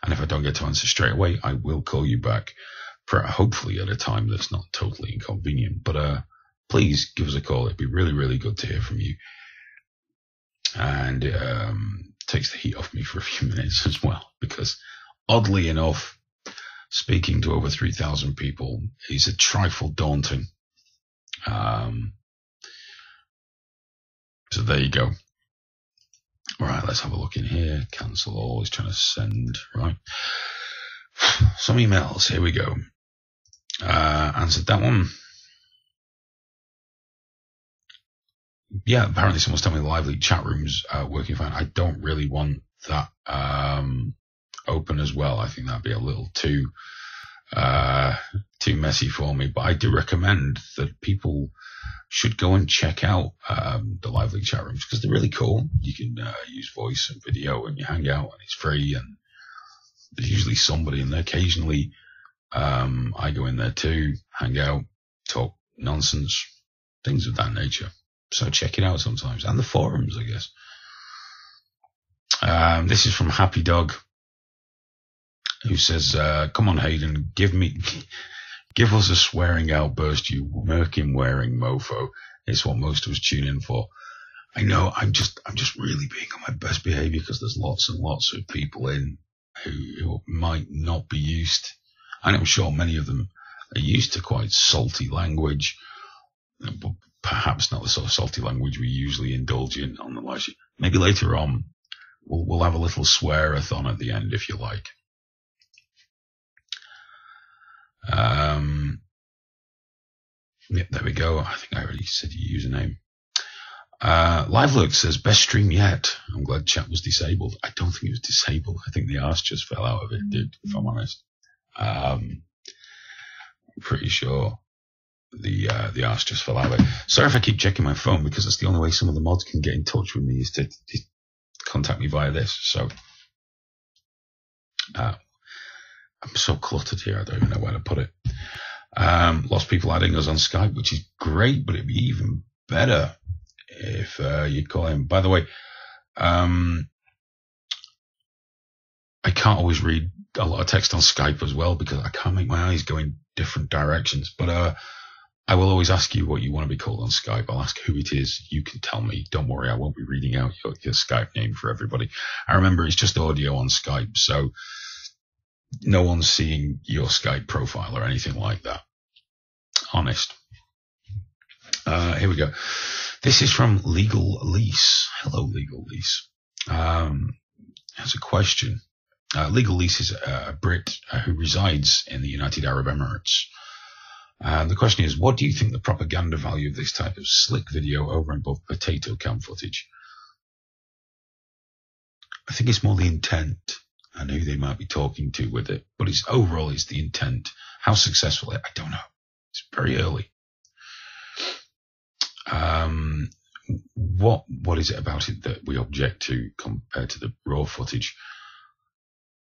And if I don't get to answer straight away, I will call you back, hopefully at a time that's not totally inconvenient. But please give us a call. It'd be really, really good to hear from you. And takes the heat off me for a few minutes as well, because oddly enough, speaking to over 3,000 people is a trifle daunting. So there you go. All right, let's have a look in here. Cancel all. Is trying to send. Right. Some emails. Here we go. Answered that one. Yeah, apparently someone's telling me the Lively chat room's working fine. I don't really want that open as well. I think that'd be a little too messy for me. But I do recommend that people should go and check out the Lively chat rooms, because they're really cool. You can use voice and video, and you hang out, and it's free. And there's usually somebody in there. Occasionally, I go in there too, hang out, talk nonsense, things of that nature. So check it out sometimes. And the forums, I guess. This is from Happy Dog, who says, come on, Hayden, give me Give us a swearing outburst, you merkin-wearing mofo. It's what most of us tune in for. I know I'm just really being on my best behavior because there's lots and lots of people in who might not be used. And I'm sure many of them are used to quite salty language, but perhaps not the sort of salty language we usually indulge in on the live show. Maybe later on we'll have a little swear-a-thon at the end if you like. Yeah, there we go. I think I already said your username. LiveLurk says, best stream yet. I'm glad chat was disabled. I don't think it was disabled. I think the arse just fell out of it, dude, if I'm honest. I'm pretty sure the arse just fell out of it. Sorry if I keep checking my phone, because that's the only way some of the mods can get in touch with me is to contact me via this. So I'm so cluttered here, I don't even know where to put it. Lots of people adding us on Skype, which is great, but it'd be even better if you call him. By the way, I can't always read a lot of text on Skype as well because I can't make my eyes go in different directions. But I will always ask you what you want to be called on Skype. I'll ask who it is. You can tell me. Don't worry, I won't be reading out your Skype name for everybody. I remember it's just audio on Skype, so no one's seeing your Skype profile or anything like that. Honest. Here we go. This is from Legal Lease. Hello, Legal Lease. Has a question. Legal Lease is a Brit who resides in the United Arab Emirates. The question is, what do you think the propaganda value of this type of slick video over and above potato can footage? I think it's more the intent and who they might be talking to with it. But overall, it's the intent. How successful I don't know. It's very early. What is it about it that we object to compared to the raw footage?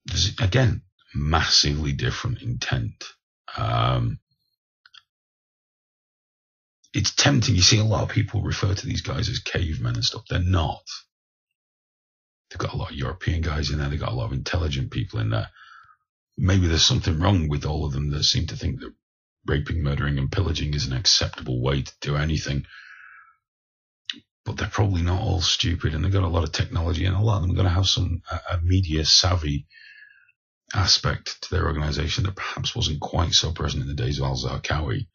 There's, again, massively different intent. It's tempting. You see a lot of people refer to these guys as cavemen and stuff. They're not. They've got a lot of European guys in there. They've got a lot of intelligent people in there. Maybe there's something wrong with all of them that seem to think that raping, murdering, and pillaging is an acceptable way to do anything. But they're probably not all stupid, and they've got a lot of technology, and a lot of them are going to have some a media-savvy aspect to their organization that perhaps wasn't quite so present in the days of al-Zarqawi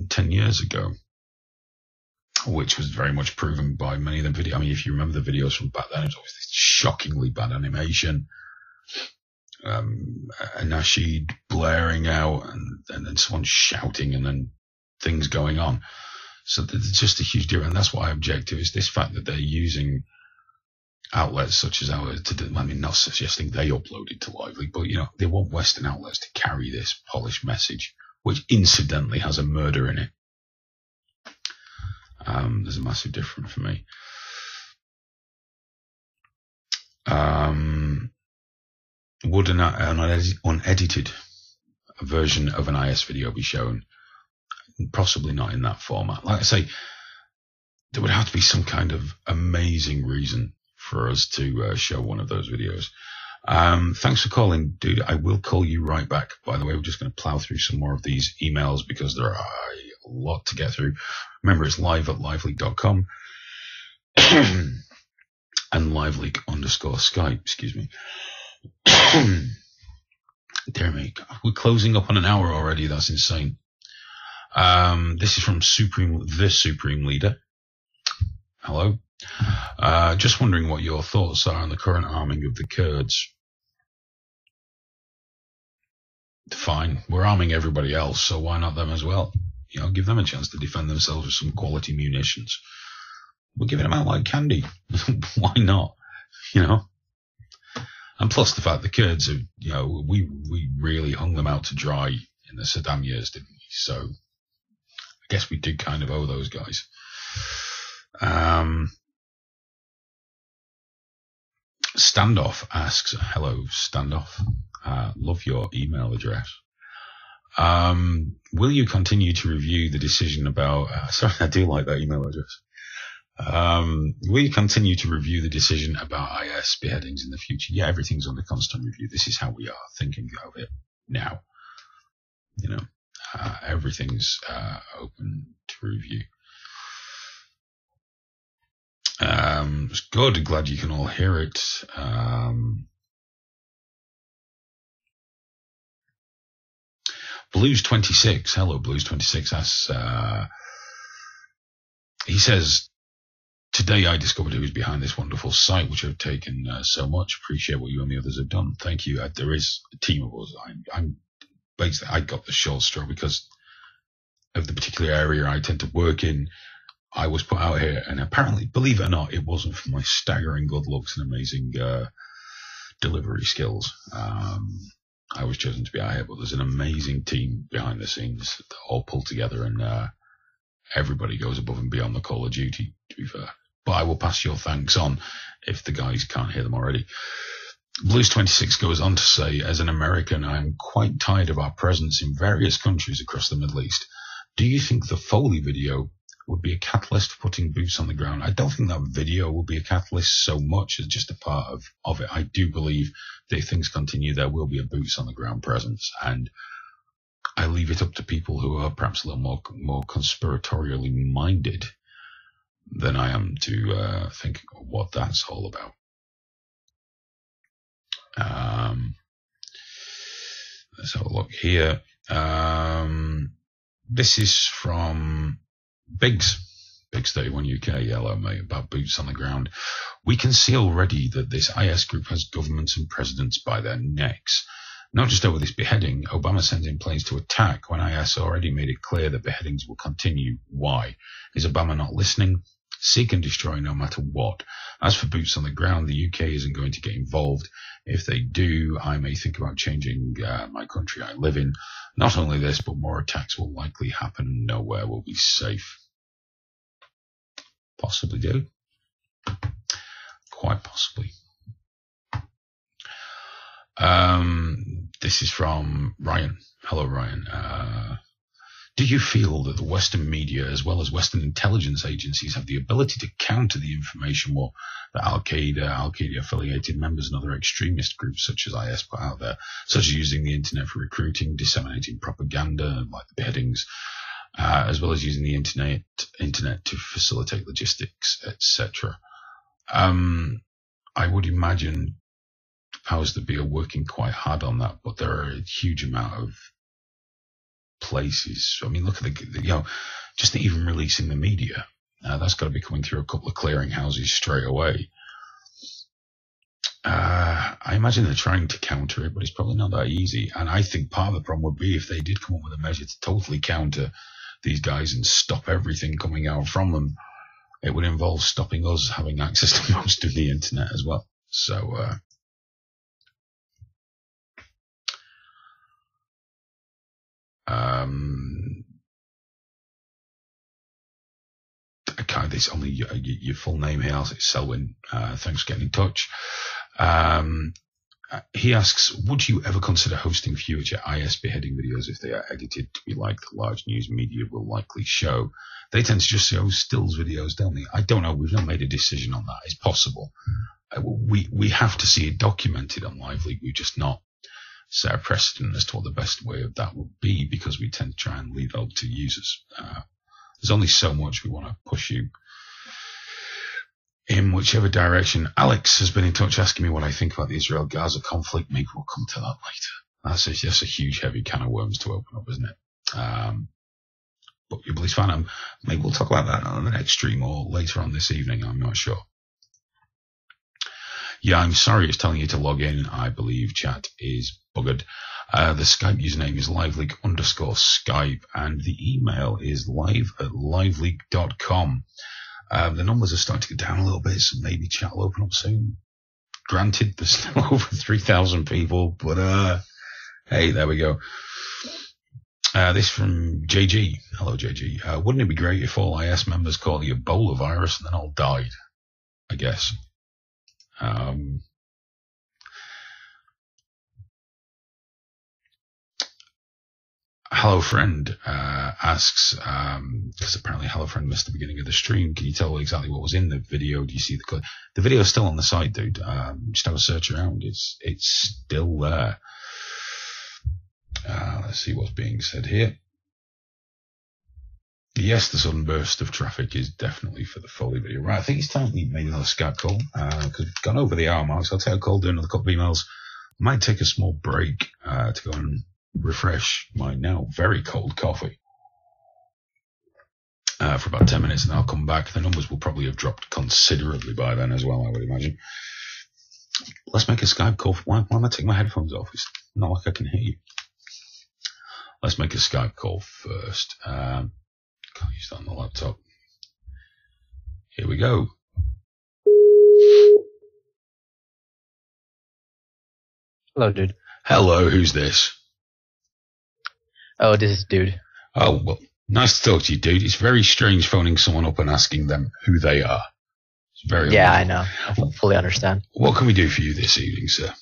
10 years ago, which was very much proven by many of the videos. I mean, if you remember the videos from back then, it was always this shockingly bad animation, a nasheed blaring out, and then someone shouting, and then things going on. So there's just a huge deal, and that's what I object to, is this fact that they're using outlets such as ours to do, I mean, not suggesting they uploaded to Lively, but, you know, they want Western outlets to carry this polished message, which incidentally has a murder in it. There's a massive difference for me. Would an unedited version of an IS video be shown? Possibly not in that format. Like I say, there would have to be some kind of amazing reason for us to show one of those videos. Thanks for calling, dude. I will call you right back. By the way, we're just going to plow through some more of these emails because there are a lot to get through. Remember, it's live@liveleak.com and liveleak_Skype, excuse me. Dear me, we're closing up on an hour already. That's insane. This is from the Supreme Leader. Hello. Just wondering what your thoughts are on the current arming of the Kurds. Fine. We're arming everybody else, so why not them as well? You know, give them a chance to defend themselves with some quality munitions. We're giving them out like candy. Why not? You know? And plus the fact the Kurds have, you know, we really hung them out to dry in the Saddam years, didn't we? So I guess we did kind of owe those guys. Standoff asks, hello, Standoff. Love your email address. Will you continue to review the decision about, sorry, I do like that email address. Will you continue to review the decision about IS beheadings in the future? Yeah, everything's under constant review. This is how we are thinking of it now. everything's open to review. It's good. Glad you can all hear it. Blues26. Hello, Blues26. He says, today I discovered who is behind this wonderful site, which I've taken so much. Appreciate what you and the others have done. Thank you. There is a team of us. I'm basically, I got the short straw because of the particular area I tend to work in. I was put out here, and apparently, believe it or not, it wasn't for my staggering good looks and amazing delivery skills. I was chosen to be out here, but there's an amazing team behind the scenes that all pull together, and everybody goes above and beyond the call of duty, to be fair. But I will pass your thanks on if the guys can't hear them already. Blues26 goes on to say, as an American, I'm quite tired of our presence in various countries across the Middle East. Do you think the Foley video would be a catalyst for putting boots on the ground? I don't think that video will be a catalyst so much as just a part of it. I do believe that if things continue, there will be a boots on the ground presence, and I leave it up to people who are perhaps a little more conspiratorially minded than I am to think what that's all about. Let's have a look here. This is from Biggs 31 UK. Hello, mate. About boots on the ground. We can see already that this IS group has governments and presidents by their necks. Not just over this beheading, Obama sends in planes to attack when IS already made it clear that beheadings will continue. Why? Is Obama not listening? Seek and destroy no matter what. As for boots on the ground, the UK isn't going to get involved. If they do, I may think about changing my country I live in. Not only this, but more attacks will likely happen. Nowhere will be safe. Possibly do. Quite possibly. This is from Ryan. Hello, Ryan. Do you feel that the Western media, as well as Western intelligence agencies, have the ability to counter the information war that Al-Qaeda-affiliated members and other extremist groups such as IS put out there, such as using the internet for recruiting, disseminating propaganda like the beheadings, as well as using the internet to facilitate logistics, etc.? I would imagine the powers that be are working quite hard on that, but there are a huge amount of places. I mean, look at just even releasing the media. That's got to be coming through a couple of clearinghouses straight away. I imagine they're trying to counter it, but it's probably not that easy. And I think part of the problem would be if they did come up with a measure to totally counter these guys and stop everything coming out from them, it would involve stopping us having access to most of the internet as well. So, okay, this only your full name here. It's Selwyn. Thanks for getting in touch. He asks, would you ever consider hosting future IS beheading videos if they are edited to be like the large news media will likely show? They tend to just show stills videos, don't they? I don't know. We've not made a decision on that. It's possible. We have to see it documented on Live League. We've just not set a precedent as to what the best way of that would be, because we tend to try and leave that up to users. There's only so much we want to push you in whichever direction. Alex has been in touch asking me what I think about the Israel-Gaza conflict. Maybe we'll come to that later. That's a huge, heavy can of worms to open up, isn't it? But your Blues fan, maybe we'll talk about that on the next stream or later on this evening. I'm not sure. Yeah, I'm sorry it's telling you to log in. I believe chat is buggered. The Skype username is liveleak_Skype, and the email is live@liveleak.com. The numbers are starting to go down a little bit, so maybe chat will open up soon. Granted, there's still over 3,000 people, but hey, there we go. This from JG. Hello, JG. Wouldn't it be great if all IS members caught the Ebola virus and then all died? I guess. Hello Friend asks, because apparently Hello Friend missed the beginning of the stream, can you tell exactly what was in the video? Do you see the video is still on the site, dude? Just have a search around. It's still there. Let's see what's being said here. Yes, the sudden burst of traffic is definitely for the Foley video. Right, I think it's time we made another Skype call. Because we've gone over the hour mark, so I'll take a call, do another couple of emails. Might take a small break to go and refresh my now very cold coffee for about 10 minutes, and I'll come back. The numbers will probably have dropped considerably by then as well, I would imagine. Let's make a Skype call. Why am I taking my headphones off? It's not like I can hear you. Let's make a Skype call first. Can't use that on the laptop. Here we go. Hello, dude. Hello, who's this? Oh, this is dude. Oh, well, nice to talk to you, dude. It's very strange phoning someone up and asking them who they are. It's very Yeah, unusual. I know. I fully understand. What can we do for you this evening, sir?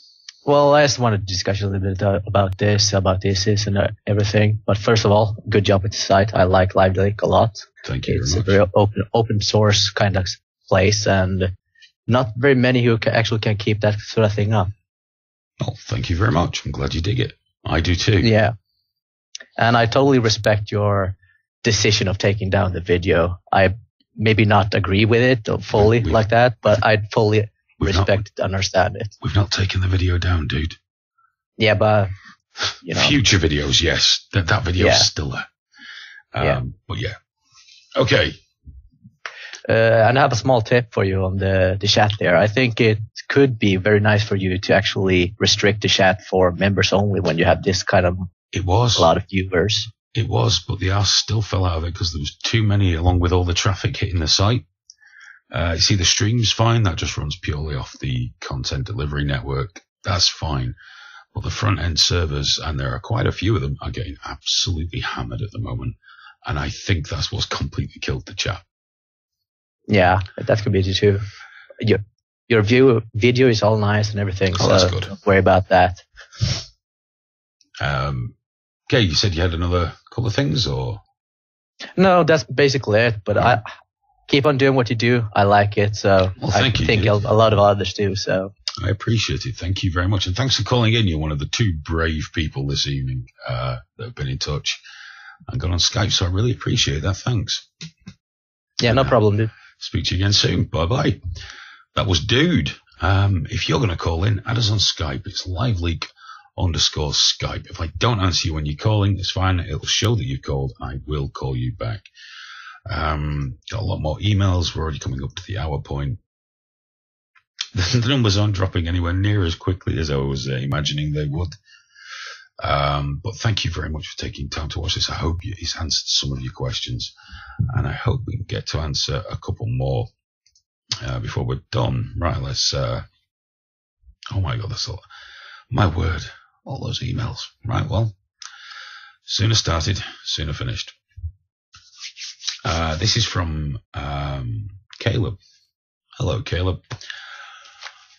Well, I just wanted to discuss a little bit about this and everything. But first of all, good job with the site. I like LiveLeak a lot. Thank you It's very much. a very open source kind of place, and not very many who can keep that sort of thing up. Well, thank you very much. I'm glad you dig it. I do too. Yeah. And I totally respect your decision of taking down the video. I maybe not agree with it fully like that, but I fully respect it, understand it. We've not taken the video down, dude. Yeah, but you know, Future videos, yes. That video's still there. But yeah. Okay. And I have a small tip for you on the chat there. I think it could be very nice for you to actually restrict the chat for members only when you have this kind of It was. a lot of viewers. It was, but the arse still fell out of it because there was too many along with all the traffic hitting the site. You see, the stream's fine. That just runs purely off the content delivery network. That's fine. But the front end servers, and there are quite a few of them, are getting absolutely hammered at the moment. And I think that's what's completely killed the chat. Yeah, that could be it too. Your video is all nice and everything, so that's good. Don't worry about that. Okay, you said you had another couple of things, or? No, that's basically it. But I keep on doing what you do. I like it, so I think a lot of others do. So I appreciate it. Thank you very much, and thanks for calling in. You're one of the two brave people this evening that have been in touch and got on Skype. So I really appreciate that. Thanks. Yeah, no problem, dude. Speak to you again soon. Bye bye. That was Dude. If you're going to call in, add us on Skype. It's LiveLeak_Skype. If I don't answer you when you're calling, it's fine. It'll show that you've called. I will call you back. Got a lot more emails. We're already coming up to the hour point. The numbers aren't dropping anywhere near as quickly as I was imagining they would. But thank you very much for taking time to watch this. I hope it's answered some of your questions, and I hope we can get to answer a couple more before we're done. Right, let's. Oh my God, that's a lot. My word, all those emails. Right, well, sooner started, sooner finished. This is from Caleb. Hello, Caleb.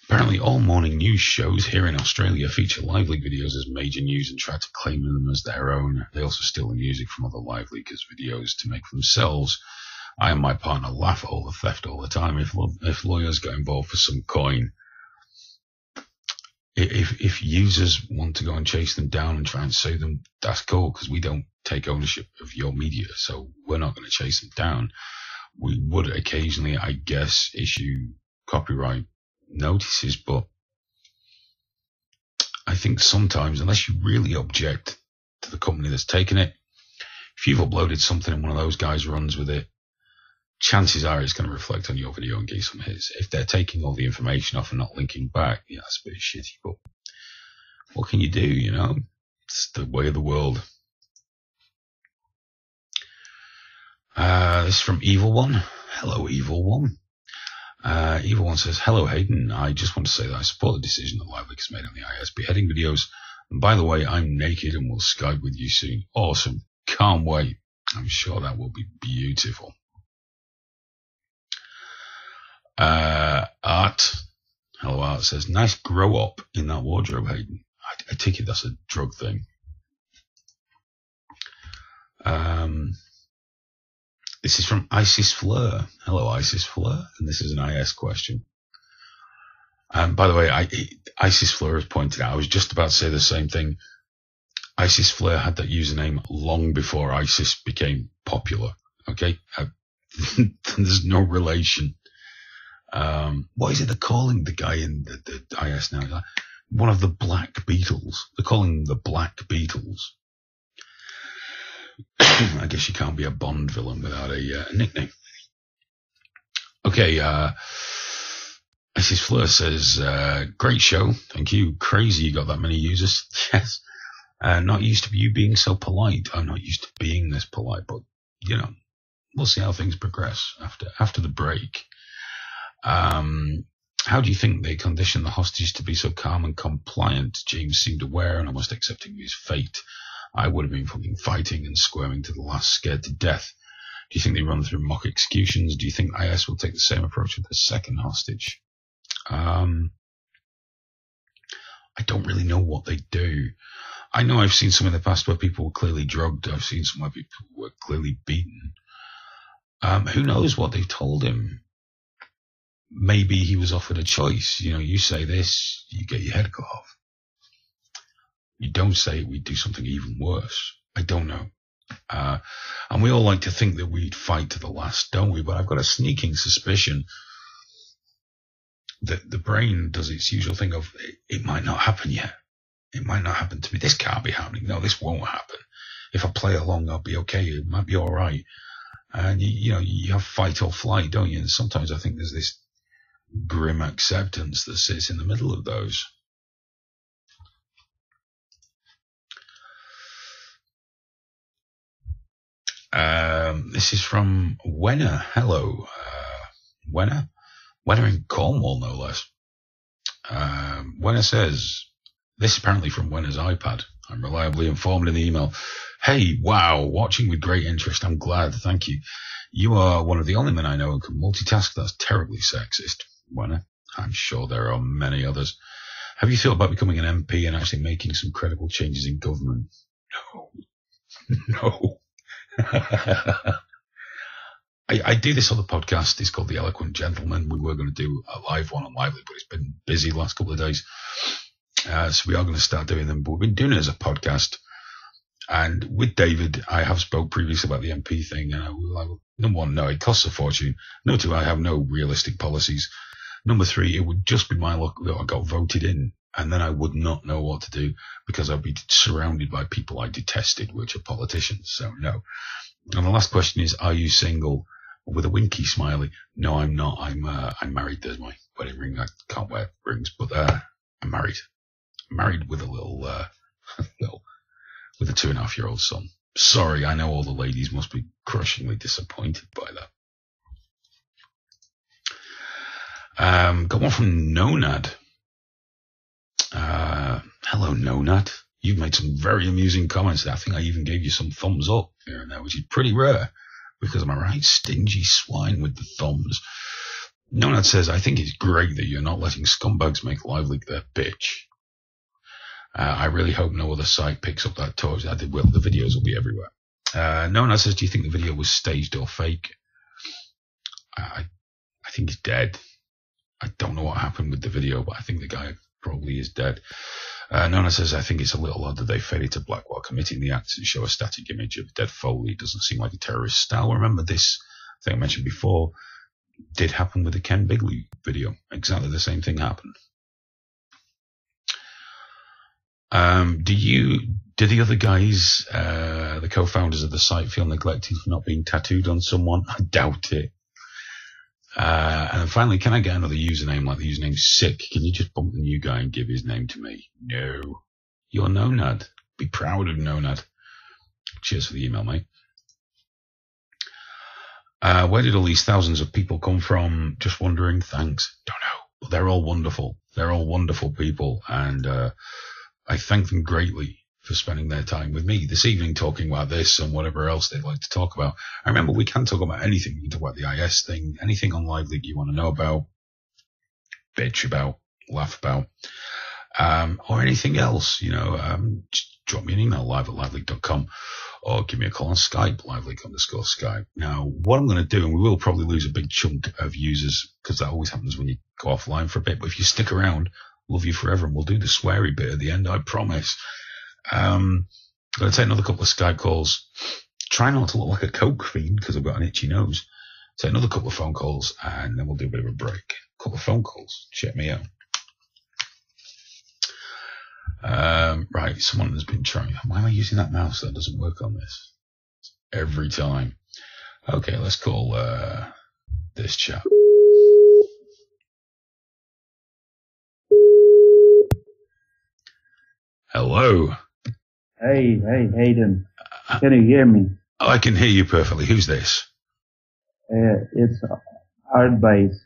Apparently, all morning news shows here in Australia feature LiveLeak videos as major news and try to claim them as their own. They also steal the music from other LiveLeakers' videos to make for themselves. I and my partner laugh at all the theft all the time. If lawyers got involved for some coin, if users want to go and chase them down and try and sue them, that's cool, because we don't take ownership of your media, so we're not going to chase them down. We would occasionally, I guess, issue copyright notices, but I think sometimes, unless you really object to the company that's taken it, if you've uploaded something and one of those guys runs with it, chances are it's going to reflect on your video and get some hits. If they're taking all the information off and not linking back, yeah, that's a bit shitty, but what can you do, you know? It's the way of the world. This is from Evil One. Hello, Evil One. Evil One says, hello, Hayden. I just want to say that I support the decision that LiveLeak has made on the IS beheading videos. And by the way, I'm naked and will Skype with you soon. Awesome. Can't wait. I'm sure that will be beautiful. Art. Hello, Art says, nice grow up in that wardrobe, Hayden. I take it that's a drug thing. This is from Isis Fleur. Hello, Isis Fleur. And this is an IS question. By the way, Isis Fleur has pointed out, I was just about to say the same thing. ISIS Flair had that username long before ISIS became popular. Okay? There's no relation. What is it they're calling the guy in the IS now? One of the Black Beatles. They're calling them the Black Beatles. I guess you can't be a Bond villain without a nickname. Okay, Mrs. Fleur says, great show. Thank you. Crazy you got that many users. Yes. Not used to you being so polite. I'm not used to being this polite, but, you know, we'll see how things progress after the break. How do you think they conditioned the hostage to be so calm and compliant? James seemed aware and almost accepting his fate. I would have been fucking fighting and squirming to the last, scared to death. Do you think they run through mock executions? Do you think IS will take the same approach with the second hostage? I don't really know what they do. I know I've seen some in the past where people were clearly drugged. I've seen some where people were clearly beaten. Who knows what they've told him? Maybe he was offered a choice. You know, you say this, you get your head cut off. You don't say it, we do something even worse. I don't know. And we all like to think that we'd fight to the last, don't we? But I've got a sneaking suspicion that the brain does its usual thing of, it might not happen yet. It might not happen to me. This can't be happening. No, this won't happen. If I play along, I'll be okay. It might be all right. And, you know, you have fight or flight, don't you? And sometimes I think there's this grim acceptance that sits in the middle of those. This is from Wenna. Hello, Wenna. Wenna in Cornwall, no less. Wenna says, this is apparently from Wenna's iPad. I'm reliably informed in the email. Hey, wow, watching with great interest. I'm glad. Thank you. You are one of the only men I know who can multitask. That's terribly sexist, Wenna. I'm sure there are many others. Have you thought about becoming an MP and actually making some credible changes in government? No. No. I do this on the podcast. It's called The Eloquent Gentleman. We were going to do a live one on Lively, but it's been busy the last couple of days. So we are going to start doing them, but we've been doing it as a podcast. And with David, I have spoke previously about the MP thing. And number one, no, it costs a fortune. Number two, I have no realistic policies. Number three, it would just be my luck that I got voted in. And then I would not know what to do because I'd be surrounded by people I detested, which are politicians. So no. And the last question is, are you single? With a winky smiley. No, I'm not. I'm married. There's my wedding ring. I can't wear rings, but I'm married. I'm married with a little, with a 2.5-year-old son. Sorry, I know all the ladies must be crushingly disappointed by that. Got one from Nonad. Hello, Nonad. You've made some very amusing comments. I think I even gave you some thumbs up here and there, which is pretty rare because I'm a right stingy swine with the thumbs. Nonad says, I think it's great that you're not letting scumbags make Lively their bitch. I really hope no other site picks up that torch. The videos will be everywhere. Nonad says, do you think the video was staged or fake? I think he's dead. I don't know what happened with the video, but I think the guy probably is dead. Nona says, I think it's a little odd that they faded to black while committing the acts and show a static image of dead Foley. It doesn't seem like a terrorist style. Remember this thing I mentioned before did happen with the Ken Bigley video. Exactly the same thing happened. Do the other guys, the co-founders of the site, feel neglected for not being tattooed on someone? I doubt it. And then finally, can I get another username like the username Sick? Can you just bump the new guy and give his name to me? No. You're Nonad. Be proud of Nonad. Cheers for the email, mate. Where did all these thousands of people come from? Just wondering. Thanks. Don't know. But they're all wonderful. They're all wonderful people. And I thank them greatly for spending their time with me this evening talking about this and whatever else they'd like to talk about. I remember we can talk about anything. We can talk about the IS thing, anything on Live League you want to know about, bitch about, laugh about, or anything else, you know, just drop me an email, live@liveleague.com, or give me a call on Skype, liveleague_Skype. Now, what I'm going to do, and we will probably lose a big chunk of users because that always happens when you go offline for a bit, but if you stick around, love you forever, and we'll do the sweary bit at the end, I promise. Going to take another couple of Skype calls. Try not to look like a coke fiend because I've got an itchy nose. Take another couple of phone calls and then we'll do a bit of a break. A couple of phone calls. Check me out. Right, someone has been trying. Why am I using that mouse? That doesn't work on this. Every time. Okay, let's call this chap. Hello. Hey, Hayden. Can you hear me? I can hear you perfectly. Who's this? It's Art Base.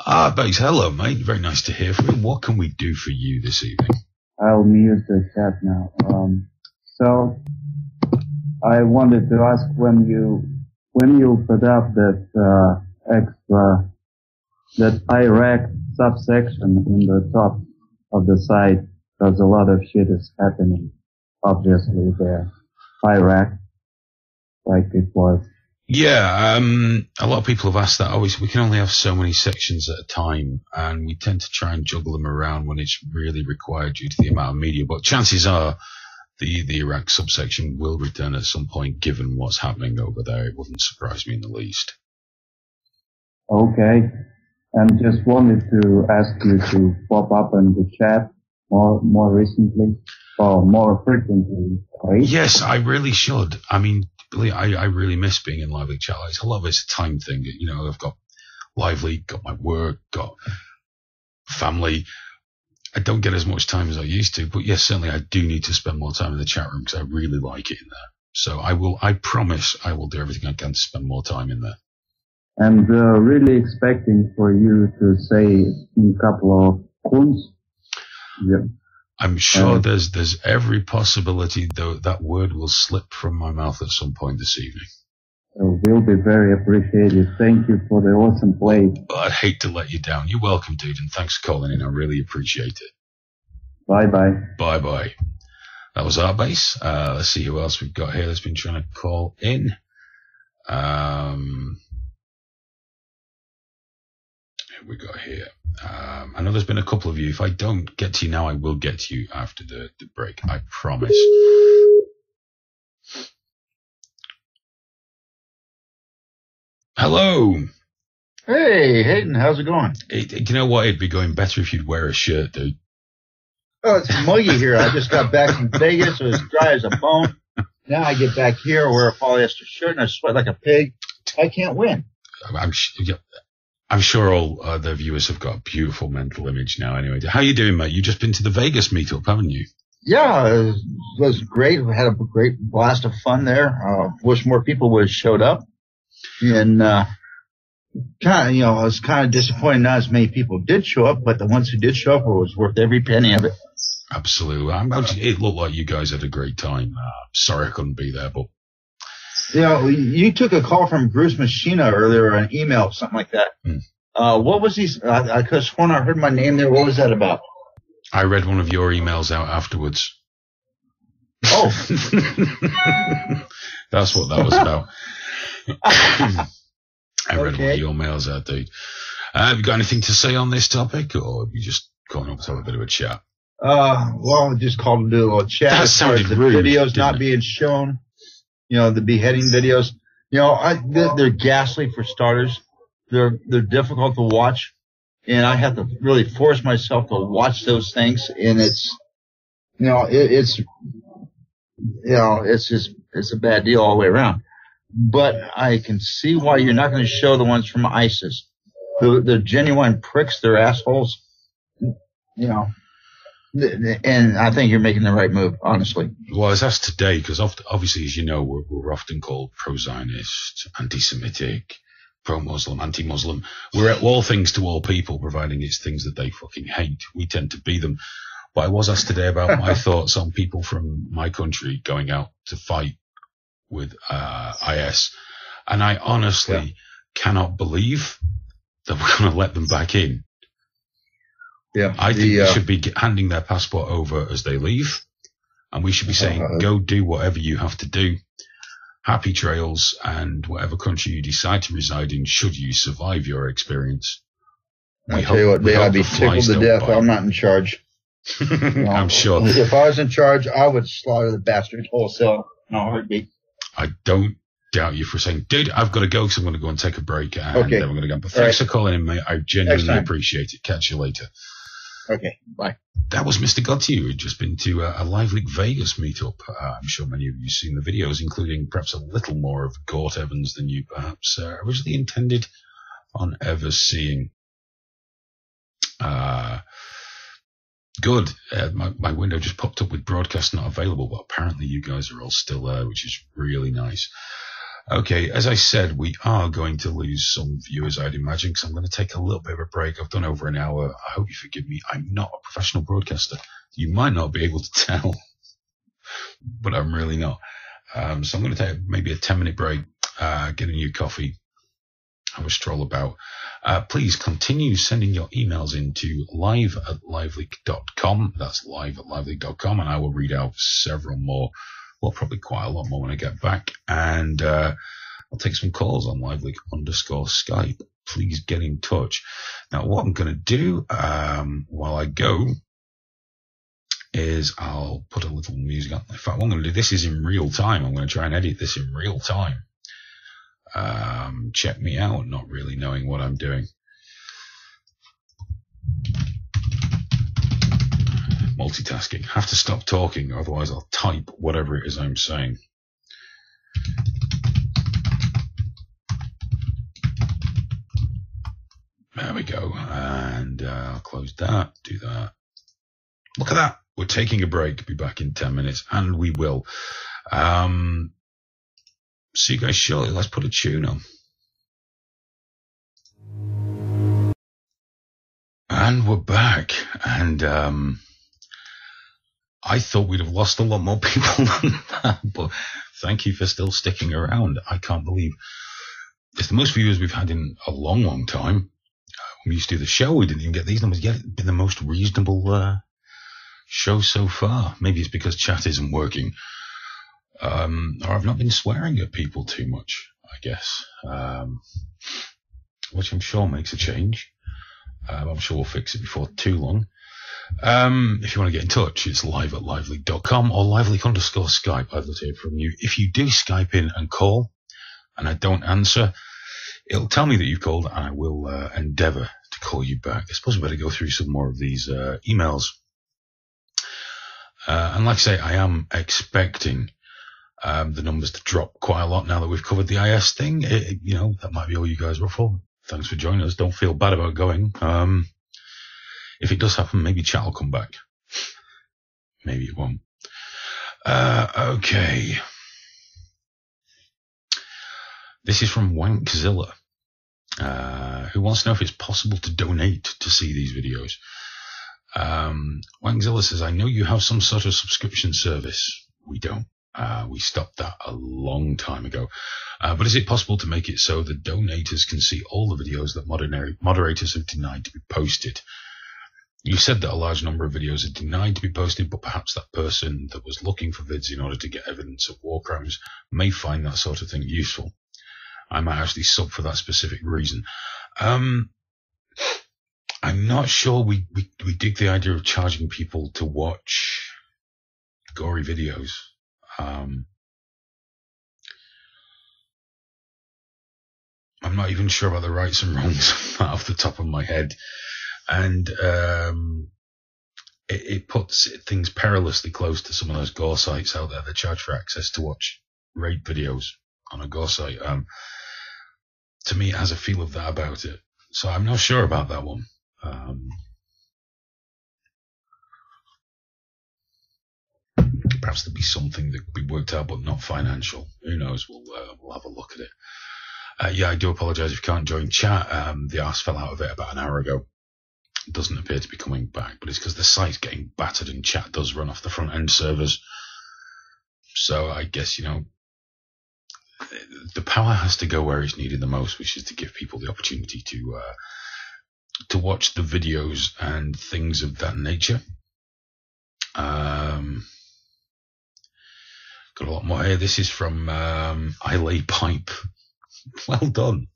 Art Base, hello, mate. Very nice to hear from you. What can we do for you this evening? I'll mute the chat now. So I wanted to ask when you put up that that Iraq subsection in the top of the site, because a lot of shit is happening, obviously there. Iraq, like it was. Yeah, a lot of people have asked that. We can only have so many sections at a time, and we tend to try and juggle them around when it's really required due to the amount of media. But chances are the Iraq subsection will return at some point, given what's happening over there. It wouldn't surprise me in the least. Okay. And just wanted to ask you to pop up in the chat more recently, or more frequently, right? Yes, I really should. I mean, I really miss being in Lively chat. A lot of it's a time thing. You know, I've got Lively, got my work, got family. I don't get as much time as I used to, but yes, certainly I do need to spend more time in the chat room because I really like it in there. So I promise I will do everything I can to spend more time in there. And really expecting for you to say a couple of kunz. Yeah. I'm sure there's every possibility, though, that word will slip from my mouth at some point this evening. Will be very appreciated. Thank you for the awesome play. Well, I'd hate to let you down. You're welcome, dude, and thanks for calling in. I really appreciate it. Bye-bye. Bye-bye. That was our base. Let's see who else we've got here that's been trying to call in. Who we got here? I know there's been a couple of you. If I don't get to you now, I will get to you after the break. I promise. Hello. Hey, Hayden, how's it going? You know what? It'd be going better if you'd wear a shirt, dude. Oh, it's muggy here. I just got back from Vegas. So it's dry as a bone. Now I get back here, wear a polyester shirt, and I sweat like a pig. I can't win. I'm sure all the viewers have got a beautiful mental image now anyway. How you doing, mate? You've just been to the Vegas meetup, haven't you? Yeah, it was great. We had a great blast of fun there. Wish more people would have showed up. And I was kind of disappointed not as many people did show up, but the ones who did show up, it was worth every penny of it. Absolutely. It looked like you guys had a great time. Sorry I couldn't be there, but... You took a call from Bruce Machina earlier, or an email, something like that. What was he? I could have sworn I heard my name there. What was that about? I read one of your emails out afterwards. Oh. That's what that was about. I read one of your mails out, dude. Have you got anything to say on this topic, or are you just calling up to have a bit of a chat? Well, I just called to do a little chat. That sounded the rude, videos not being shown. The beheading videos. They're ghastly for starters. They're difficult to watch, and I have to really force myself to watch those things. And it's a bad deal all the way around. But I can see why you're not going to show the ones from ISIS. They're genuine pricks. They're assholes. And I think you're making the right move, honestly. Well, I was asked today, because obviously, as you know, we're often called pro-Zionist, anti-Semitic, pro-Muslim, anti-Muslim. We're at all things to all people, providing it's things that they fucking hate. We tend to be them. But I was asked today about my thoughts on people from my country going out to fight with IS. And I honestly cannot believe that we're going to let them back in. Yeah, I think we should be handing their passport over as they leave, and we should be saying, go do whatever you have to do. Happy trails, and whatever country you decide to reside in, should you survive your experience. I'll tell you what, they ought to be tickled to death. I'm not in charge. I'm sure. If I was in charge, I would slaughter the bastard wholesale in a heartbeat. I don't doubt you for saying, dude, I've got to go because I'm going to go and take a break. And Okay. then we're going to go. But thanks for calling in, mate. I genuinely Next time. appreciate it. Catch you later. Okay, bye. That was Mr. Gotti, who had just been to a Live Leak Vegas meetup. I'm sure many of you have seen the videos, including perhaps a little more of Gort Evans than you perhaps originally intended on ever seeing. Good. My window just popped up with broadcast not available, but apparently you guys are all still there, which is really nice. Okay, as I said, we are going to lose some viewers, I'd imagine, because I'm going to take a little bit of a break. I've done over an hour. I hope you forgive me. I'm not a professional broadcaster. You might not be able to tell, but I'm really not. So I'm going to take maybe a 10-minute break, get a new coffee, have a stroll about. Please continue sending your emails into live@liveleak.com. That's live@liveleak.com, and I will read out several more. Well, probably quite a lot more when I get back. And I'll take some calls on liveleak_Skype. Please get in touch. Now, what I'm going to do while I go is I'll put a little music on. In fact, what I'm going to do, this is in real time. I'm going to try and edit this in real time. Check me out, not really knowing what I'm doing. Multitasking. Have to stop talking, otherwise I'll type whatever it is I'm saying. There we go. And I'll close that, do that. Look at that. We're taking a break. Be back in 10 minutes, and we will. See you guys shortly. Let's put a tune on. And we're back. And I thought we'd have lost a lot more people than that, but thank you for still sticking around. I can't believe it's the most viewers we've had in a long, long time. When we used to do the show, we didn't even get these numbers yet. It's been the most reasonable show so far. Maybe it's because chat isn't working. Or I've not been swearing at people too much, I guess, which I'm sure makes a change. I'm sure we'll fix it before too long. If you want to get in touch, it's live@liveleak.com or liveleak_Skype. I'd love to hear from you. If you do Skype in and call and I don't answer, it'll tell me that you've called and I will endeavour to call you back. I suppose we better go through some more of these emails. And like I say, I am expecting the numbers to drop quite a lot now that we've covered the IS thing. That might be all you guys were for. Thanks for joining us. Don't feel bad about going. If it does happen, maybe chat will come back. Maybe it won't. Okay. This is from Wankzilla, who wants to know if it's possible to donate to see these videos. Wankzilla says, I know you have some sort of subscription service. We don't. We stopped that a long time ago. But is it possible to make it so the donators can see all the videos that moderators have denied to be posted? You said that a large number of videos are denied to be posted, but perhaps that person that was looking for vids in order to get evidence of war crimes may find that sort of thing useful. I might actually sub for that specific reason. I'm not sure we dig the idea of charging people to watch gory videos. I'm not even sure about the rights and wrongs off the top of my head. And it puts things perilously close to some of those gore sites out there that charge for access to watch rape videos on a gore site. To me, it has a feel of that about it. So I'm not sure about that one. Perhaps there'll be something that could be worked out, but not financial. Who knows? We'll have a look at it. I do apologise if you can't join chat. The arse fell out of it about an hour ago. It doesn't appear to be coming back, but it's because the site's getting battered and chat does run off the front end servers. So I guess, the power has to go where it's needed the most, which is to give people the opportunity to watch the videos and things of that nature. Got a lot more here. This is from I Lay Pipe. Well done.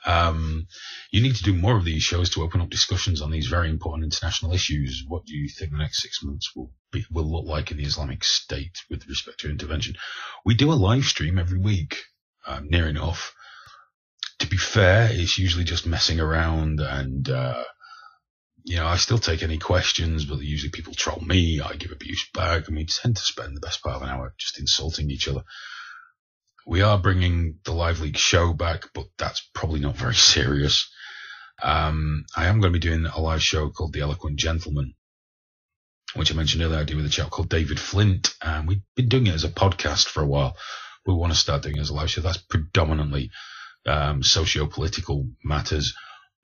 You need to do more of these shows to open up discussions on these very important international issues. What do you think the next 6 months will look like in the Islamic State with respect to intervention? We do a live stream every week, near enough. To be fair, it's usually just messing around and, I still take any questions, but usually people troll me. I give abuse back, and we tend to spend the best part of an hour just insulting each other. We are bringing the Live League show back, but that's probably not very serious. I am going to be doing a live show called The Eloquent Gentleman, which I mentioned earlier. I do with a chap called David Flint, and we've been doing it as a podcast for a while. We want to start doing it as a live show. That's predominantly socio-political matters,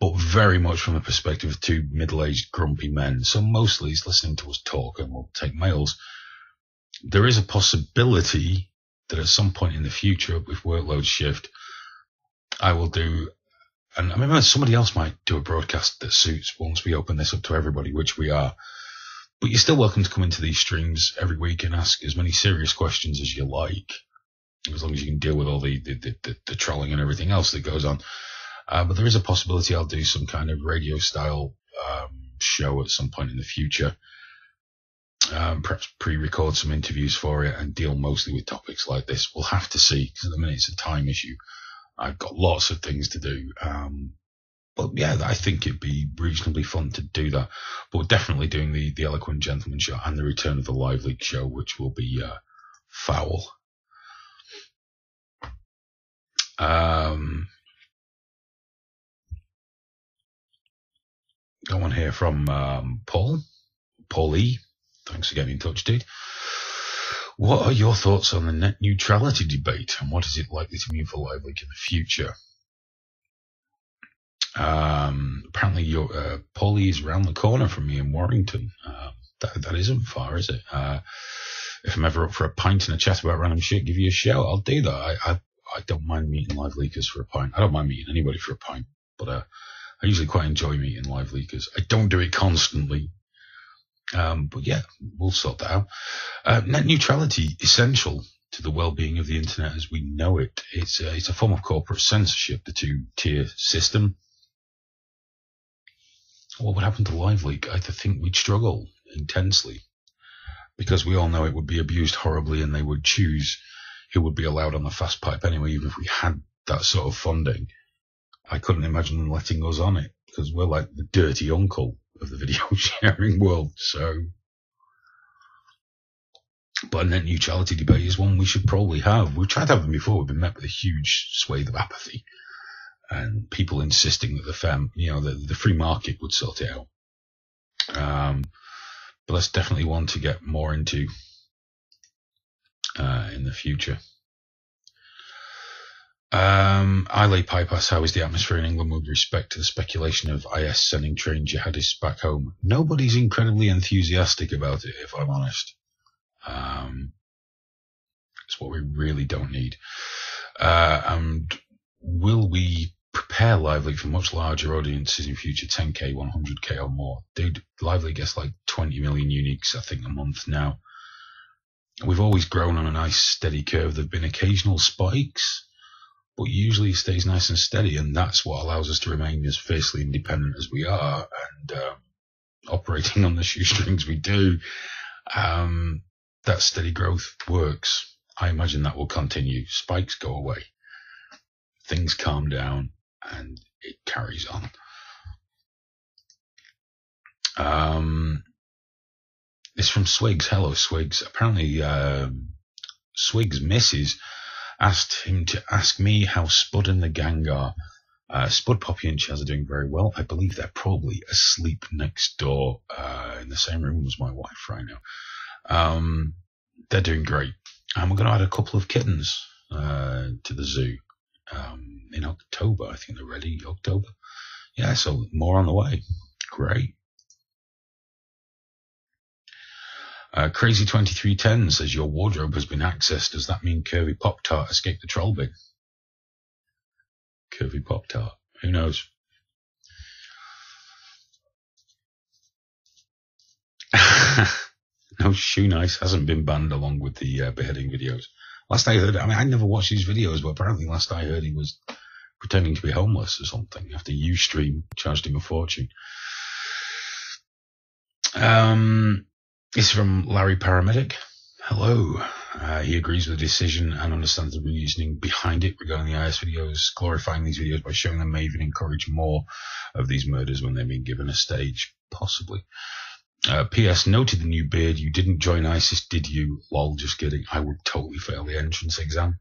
but very much from the perspective of two middle-aged grumpy men. So mostly it's listening to us talk, and we'll take mails. There is a possibility that at some point in the future, if workloads shift, I will do, and I remember somebody else might do a broadcast that suits once we open this up to everybody, which we are. But you're still welcome to come into these streams every week and ask as many serious questions as you like, as long as you can deal with all the trolling and everything else that goes on. But there is a possibility I'll do some kind of radio style show at some point in the future. Perhaps pre-record some interviews for it and deal mostly with topics like this. We'll have to see, because at the minute it's a time issue. I've got lots of things to do. But yeah, I think it'd be reasonably fun to do that. But we're definitely doing the Eloquent Gentleman show and the return of the Live League show, which will be foul. Got one here from Paulie. Thanks for getting in touch, dude. What are your thoughts on the net neutrality debate, and what is it likely to mean for Live League in the future? Apparently, Paulie is around the corner from me in Warrington. That isn't far, is it? If I'm ever up for a pint and a chat about random shit, give you a shout. I'll do that. I don't mind meeting Live Leakers for a pint. I don't mind meeting anybody for a pint, but I usually quite enjoy meeting Live Leakers. I don't do it constantly. But yeah, we'll sort that out. Net neutrality, essential to the well-being of the internet as we know it. It's a form of corporate censorship, the two-tier system. What would happen to Live Leak? I think we'd struggle intensely, because we all know it would be abused horribly, and they would choose who would be allowed on the fast pipe anyway, even if we had that sort of funding. I couldn't imagine them letting us on it, because we're like the dirty uncle of the video sharing world. So, but a net neutrality debate is one we should probably have. We've tried to have them before. We've been met with a huge swathe of apathy and people insisting that the free market would sort it out. But that's definitely one to get more into in the future. I lay pipe asks, how is the atmosphere in England with respect to the speculation of IS sending trained jihadists back home? Nobody's incredibly enthusiastic about it, if I'm honest. It's what we really don't need. And will we prepare Live League for much larger audiences in future, 10k, 100k or more? Dude, Live League gets like 20 million uniques, I think, a month now. We've always grown on a nice steady curve. There have been occasional spikes, but usually it stays nice and steady, and that's what allows us to remain as fiercely independent as we are, and operating on the shoestrings we do. That steady growth works. I imagine that will continue. Spikes go away, things calm down, and it carries on. This from Swigs. Hello, Swigs. Apparently, Swigs' missus asked him to ask me how Spud and the gang are. Spud, Poppy and Chaz are doing very well. I believe they're probably asleep next door in the same room as my wife right now. They're doing great. And we're going to add a couple of kittens to the zoo in October. I think they're ready, October. Yeah, so more on the way. Great. Crazy 2310 says your wardrobe has been accessed. Does that mean Curvy Pop-Tart escaped the troll bin? Curvy Pop-Tart. Who knows? No, Shoe Nice hasn't been banned along with the beheading videos. Last I heard, I never watched these videos, but apparently last I heard he was pretending to be homeless or something after Ustream charged him a fortune. This is from Larry Paramedic. Hello. He agrees with the decision and understands the reasoning behind it regarding the IS videos, glorifying these videos by showing them may even encourage more of these murders when they've been given a stage, possibly. P.S. Noted the new beard. You didn't join ISIS, did you? Lol, just kidding. I would totally fail the entrance exam.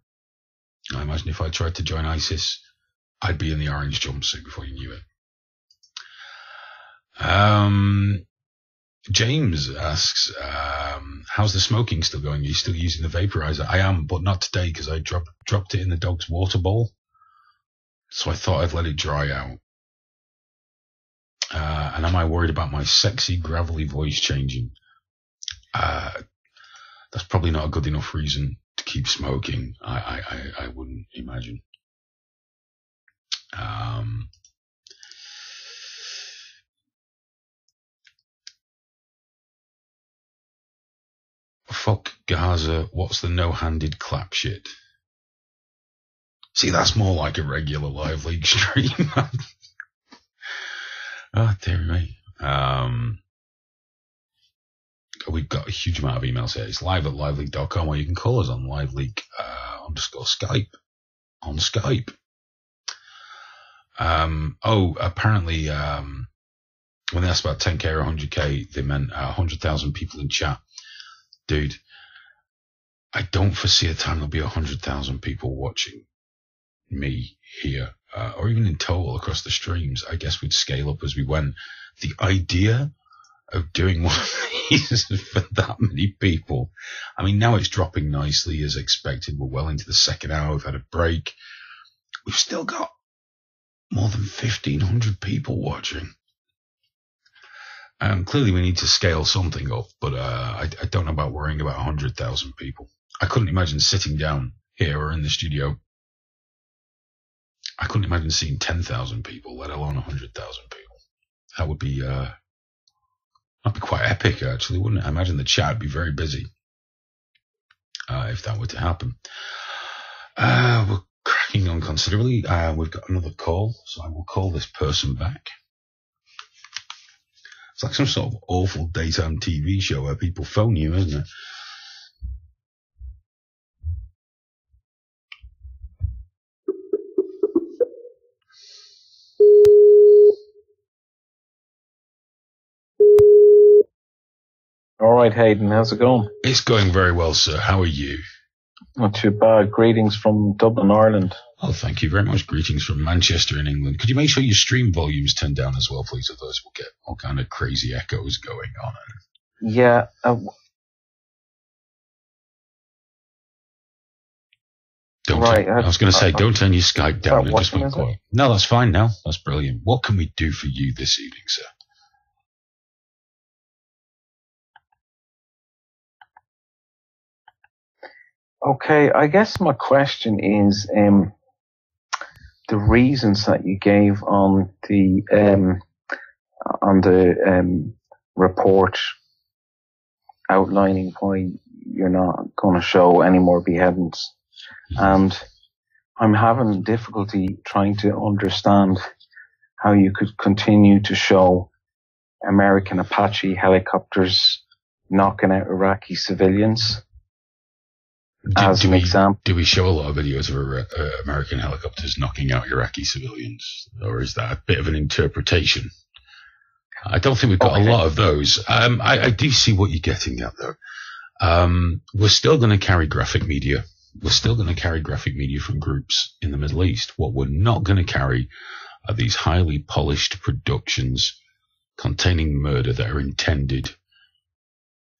I imagine if I tried to join ISIS, I'd be in the orange jumpsuit before you knew it. James asks, how's the smoking still going? Are you still using the vaporizer? I am, but not today because I dropped it in the dog's water bowl. So I thought I'd let it dry out. And am I worried about my sexy, gravelly voice changing? That's probably not a good enough reason to keep smoking. I wouldn't imagine. Fuck Gaza, what's the no-handed clap shit? See, that's more like a regular Live League stream. Oh, dear me. We've got a huge amount of emails here. It's live@liveleague.com, or you can call us on liveleague _Skype on Skype. Apparently, when they asked about 10k or 100k, they meant 100,000 people in chat. Dude, I don't foresee a time there'll be 100,000 people watching me here, or even in total across the streams. I guess we'd scale up as we went. The idea of doing one of these for that many people, I mean, now it's dropping nicely as expected. We're well into the second hour. We've had a break. We've still got more than 1,500 people watching. Clearly we need to scale something up, but I don't know about worrying about 100,000 people. I couldn't imagine sitting down here or in the studio. I couldn't imagine seeing 10,000 people, let alone 100,000 people. That would be that'd be quite epic, actually, wouldn't it? I imagine the chat would be very busy if that were to happen. We're cracking on considerably. We've got another call, so I will call this person back. It's like some sort of awful daytime TV show where people phone you, isn't it? All right, Hayden, how's it going? It's going very well, sir. How are you? Not too bad. Greetings from Dublin, Ireland. Oh, thank you very much. Greetings from Manchester in England. Could you make sure your stream volume's turned down as well, please? Otherwise we'll get all kind of crazy echoes going on. Yeah. I was going to say, don't turn your Skype down. It just went quiet. No, that's fine now. That's brilliant. What can we do for you this evening, sir? Okay, I guess my question is the reasons that you gave on the report outlining why you're not going to show any more beheadings. And I'm having difficulty trying to understand how you could continue to show American Apache helicopters knocking out Iraqi civilians. As an example. Do we show a lot of videos of American helicopters knocking out Iraqi civilians? Or is that a bit of an interpretation? I don't think we've got a lot of those. I do see what you're getting at, though. We're still going to carry graphic media. We're still going to carry graphic media from groups in the Middle East. What we're not going to carry are these highly polished productions containing murder that are intended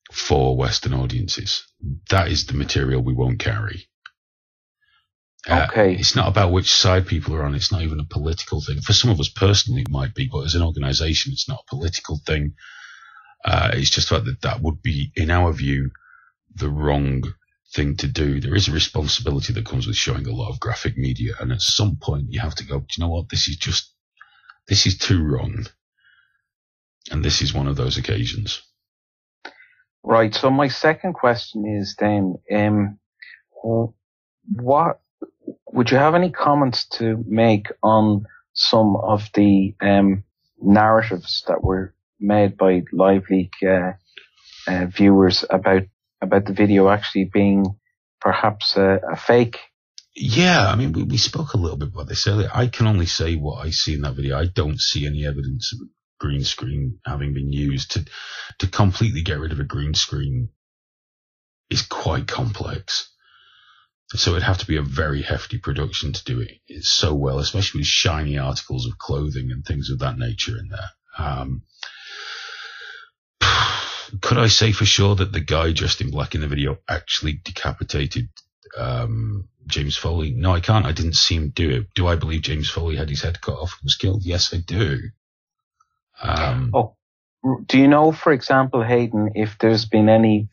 for Western audiences. That is the material we won't carry. It's not about which side people are on. It's not even a political thing. For some of us personally, it might be, but as an organization, it's not a political thing. It's just that would be, in our view, the wrong thing to do. There is a responsibility that comes with showing a lot of graphic media, and at some point you have to go, do you know what, this is too wrong. And this is one of those occasions. Right. So my second question is then, what would you have any comments to make on some of the narratives that were made by LiveLeak viewers about the video actually being perhaps a fake? Yeah, I mean, we spoke a little bit about this earlier. I can only say what I see in that video. I don't see any evidence of a green screen having been used. To completely get rid of a green screen is quite complex. So it'd have to be a very hefty production to do it so well, especially with shiny articles of clothing and things of that nature in there. Could I say for sure that the guy dressed in black in the video actually decapitated James Foley? No, I can't. I didn't see him do it. Do I believe James Foley had his head cut off and was killed? Yes, I do. Do you know, for example, Hayden, if there's been any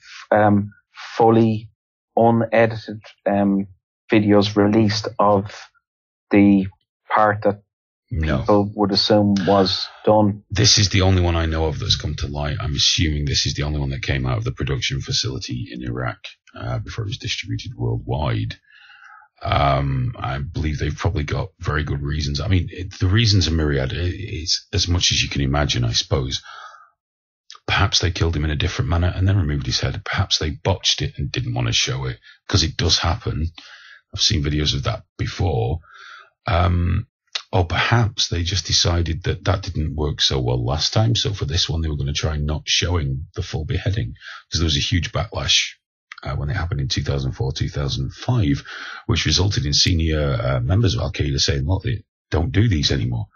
fully unedited videos released of the part that people would assume was done? This is the only one I know of that's come to light. I'm assuming this is the only one that came out of the production facility in Iraq before it was distributed worldwide. I believe they've probably got very good reasons. I mean, the reasons are myriad. It's as much as you can imagine, I suppose. Perhaps they killed him in a different manner and then removed his head. Perhaps they botched it and didn't want to show it, because it does happen. I've seen videos of that before. Or perhaps they just decided that didn't work so well last time, so for this one they were going to try not showing the full beheading, because there was a huge backlash when it happened in 2004, 2005, which resulted in senior members of Al-Qaeda saying, look, don't do these anymore.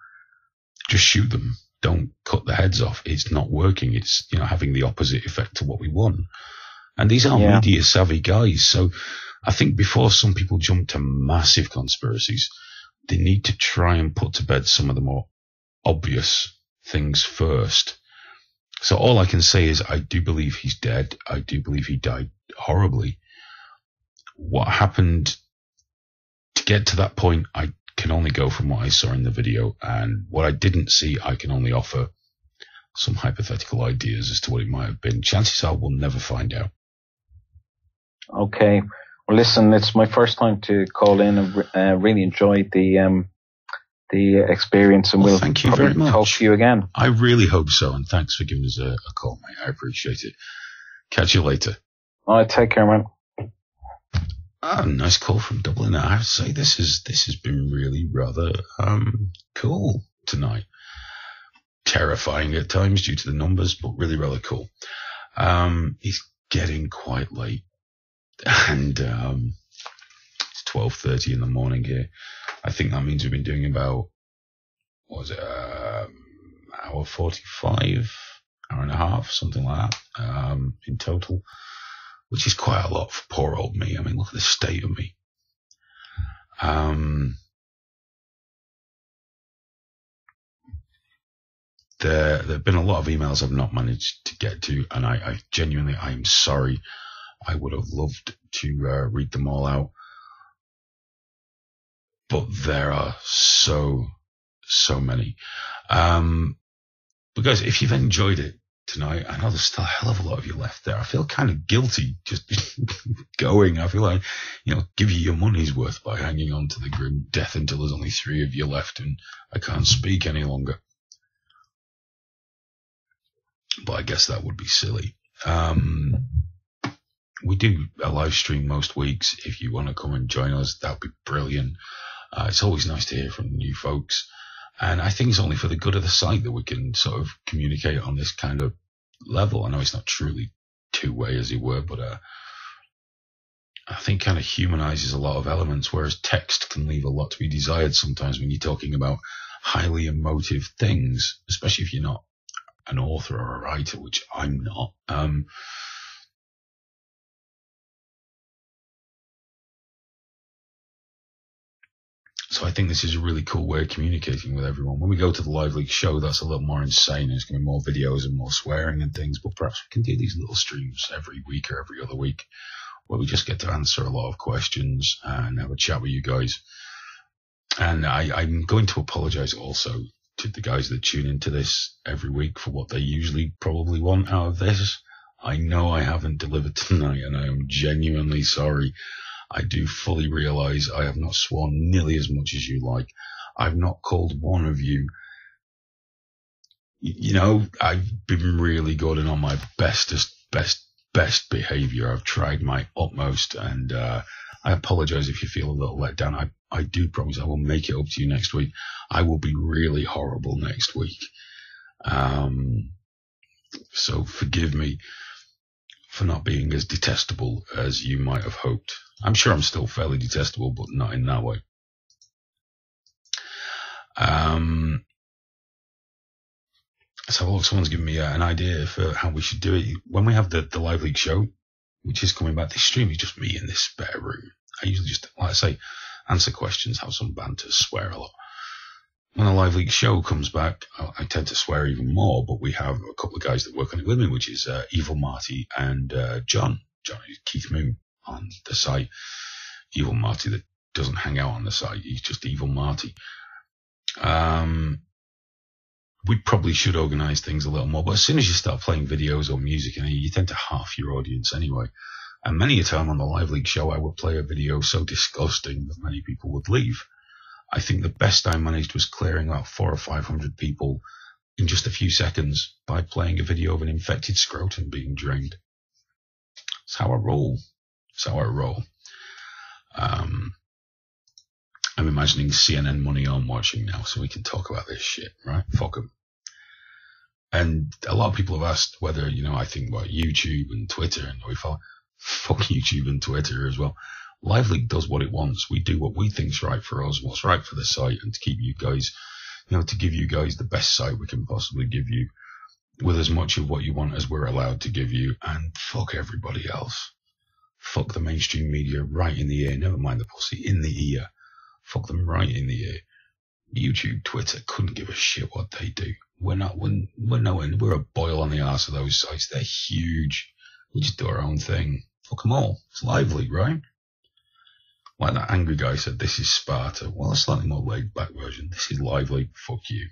Just shoot them. Don't cut the heads off. It's not working. It's, having the opposite effect to what we want. And these are media savvy guys. So I think before some people jump to massive conspiracies, they need to try and put to bed some of the more obvious things first. So all I can say is I do believe he's dead. I do believe he died horribly. What happened to get to that point, I can only go from what I saw in the video, and what I didn't see, I can only offer some hypothetical ideas as to what it might have been. Chances are we'll never find out. Okay. Well, listen, it's my first time to call in and really enjoyed the experience, and we'll thank you very much. Talk to you again. I really hope so, and thanks for giving us a call, mate. I appreciate it. Catch you later. All right, take care, man. Nice call from Dublin. I have to say this has been really rather cool tonight. Terrifying at times due to the numbers, but really rather cool. It's getting quite late, and it's 12:30 in the morning here. I think that means we've been doing about, hour 45, hour and a half, something like that, in total, which is quite a lot for poor old me. I mean, look at the state of me. There have been a lot of emails I've not managed to get to, and I genuinely, I'm sorry. I would have loved to read them all out. But there are so many. But guys, if you've enjoyed it tonight, I know there's still a hell of a lot of you left there. I feel kind of guilty just going. I feel like, give you your money's worth by hanging on to the grim death until there's only 3 of you left and I can't speak any longer. But I guess that would be silly. We do a live stream most weeks. If you want to come and join us, that would be brilliant. It's always nice to hear from new folks. And I think it's only for the good of the site that we can sort of communicate on this kind of level. I know it's not truly two-way, as it were, but I think kind of humanizes a lot of elements, whereas text can leave a lot to be desired sometimes when you're talking about highly emotive things, especially if you're not an author or a writer, which I'm not. So I think this is a really cool way of communicating with everyone. When we go to the Live League show, that's a little more insane. There's going to be more videos and more swearing and things, but perhaps we can do these little streams every week or every other week where we just get to answer a lot of questions and have a chat with you guys. And I'm going to apologize also to the guys that tune into this every week for what they usually probably want out of this. I know I haven't delivered tonight, and I am genuinely sorry. I do fully realise I have not sworn nearly as much as you like. I've not called one of you. You know, I've been really good and on my best behaviour. I've tried my utmost, and I apologise if you feel a little let down. I do promise I will make it up to you next week. I will be really horrible next week. So forgive me for not being as detestable as you might have hoped. I'm sure I'm still fairly detestable, but not in that way. So look, someone's given me an idea for how we should do it. When we have the Live League show, which is coming back, this stream is just me in this spare room. I usually just, like I say, answer questions, have some banter, swear a lot. When the Live League show comes back, I tend to swear even more, but we have a couple of guys that work on it with me, which is Evil Marty and John. John is Keith Moon on the site. Evil Marty that doesn't hang out on the site. He's just Evil Marty. We probably should organise things a little more, but as soon as you start playing videos or music, you tend to half your audience anyway. And many a time on the Live League show, I would play a video so disgusting that many people would leave. I think the best I managed was clearing out 400 or 500 people in just a few seconds by playing a video of an infected scrotum being drained. It's how I roll. I'm imagining CNN Money on watching now so we can talk about this shit, right? Fuck them. And a lot of people have asked whether, I think about YouTube and Twitter, and we follow. Fuck YouTube and Twitter as well. Live League does what it wants. We do what we think's right for us, what's right for the site, and to keep you guys, to give you guys the best site we can possibly give you with as much of what you want as we're allowed to give you. And fuck everybody else. Fuck the mainstream media right in the ear. Never mind the pussy, in the ear. Fuck them right in the ear. YouTube, Twitter couldn't give a shit what they do. We're a boil on the arse of those sites. They're huge. We just do our own thing. Fuck them all. It's Live League, right? Like that angry guy said, this is Sparta. Well, a slightly more laid back version. This is Live League. Fuck you.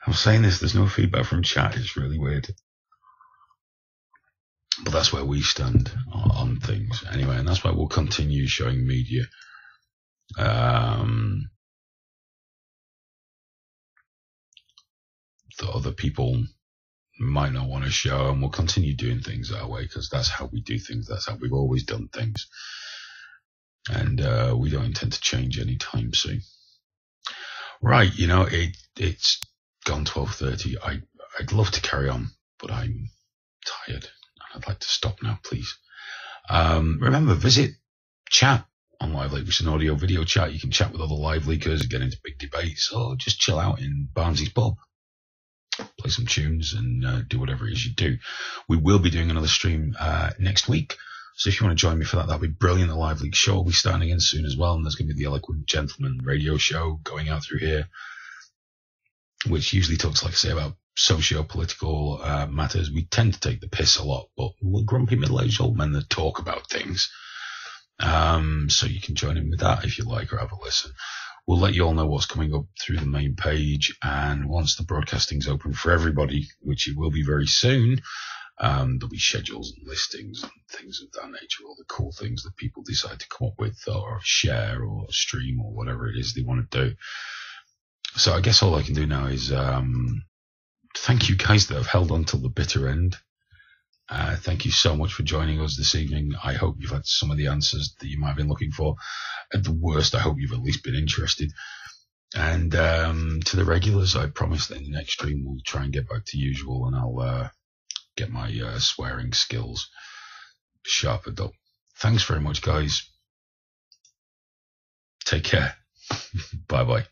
I'm saying this, there's no feedback from chat. It's really weird. But that's where we stand on things. Anyway, and that's why we'll continue showing media. That other people might not want to show, and we'll continue doing things that way because that's how we do things. That's how we've always done things. And we don't intend to change anytime soon. Right, it's gone 12:30. I'd love to carry on, but I'm tired. I'd like to stop now, please. Remember, visit chat on Live League, which is an audio video chat. You can chat with other Live Leaguers, get into big debates, or just chill out in Barnsley's pub. Play some tunes and do whatever it is you do. We will be doing another stream next week. So if you want to join me for that, that'll be brilliant. The Live League show will be starting again soon as well. And there's going to be the Eloquent Gentleman radio show going out through here, which usuly talks, like I say, about socio-political matters. We tend to take the piss a lot, but we're grumpy middle-aged old men that talk about things. So you can join in with that if you like, or have a listen. We'll let you all know what's coming up through the main page, and once the broadcasting's open for everybody, which it will be very soon, there'll be schedules and listings and things of that nature, all the cool things that people decide to come up with or share or stream or whatever it is they want to do. So I guess all I can do now is thank you guys that have held on till the bitter end. Thank you so much for joining us this evening. I hope you've had some of the answers that you might have been looking for. At the worst, I hope you've at least been interested. And to the regulars, I promise that in the next stream we'll try and get back to usual, and I'll get my swearing skills sharpened up. Thanks very much, guys. Take care. Bye-bye.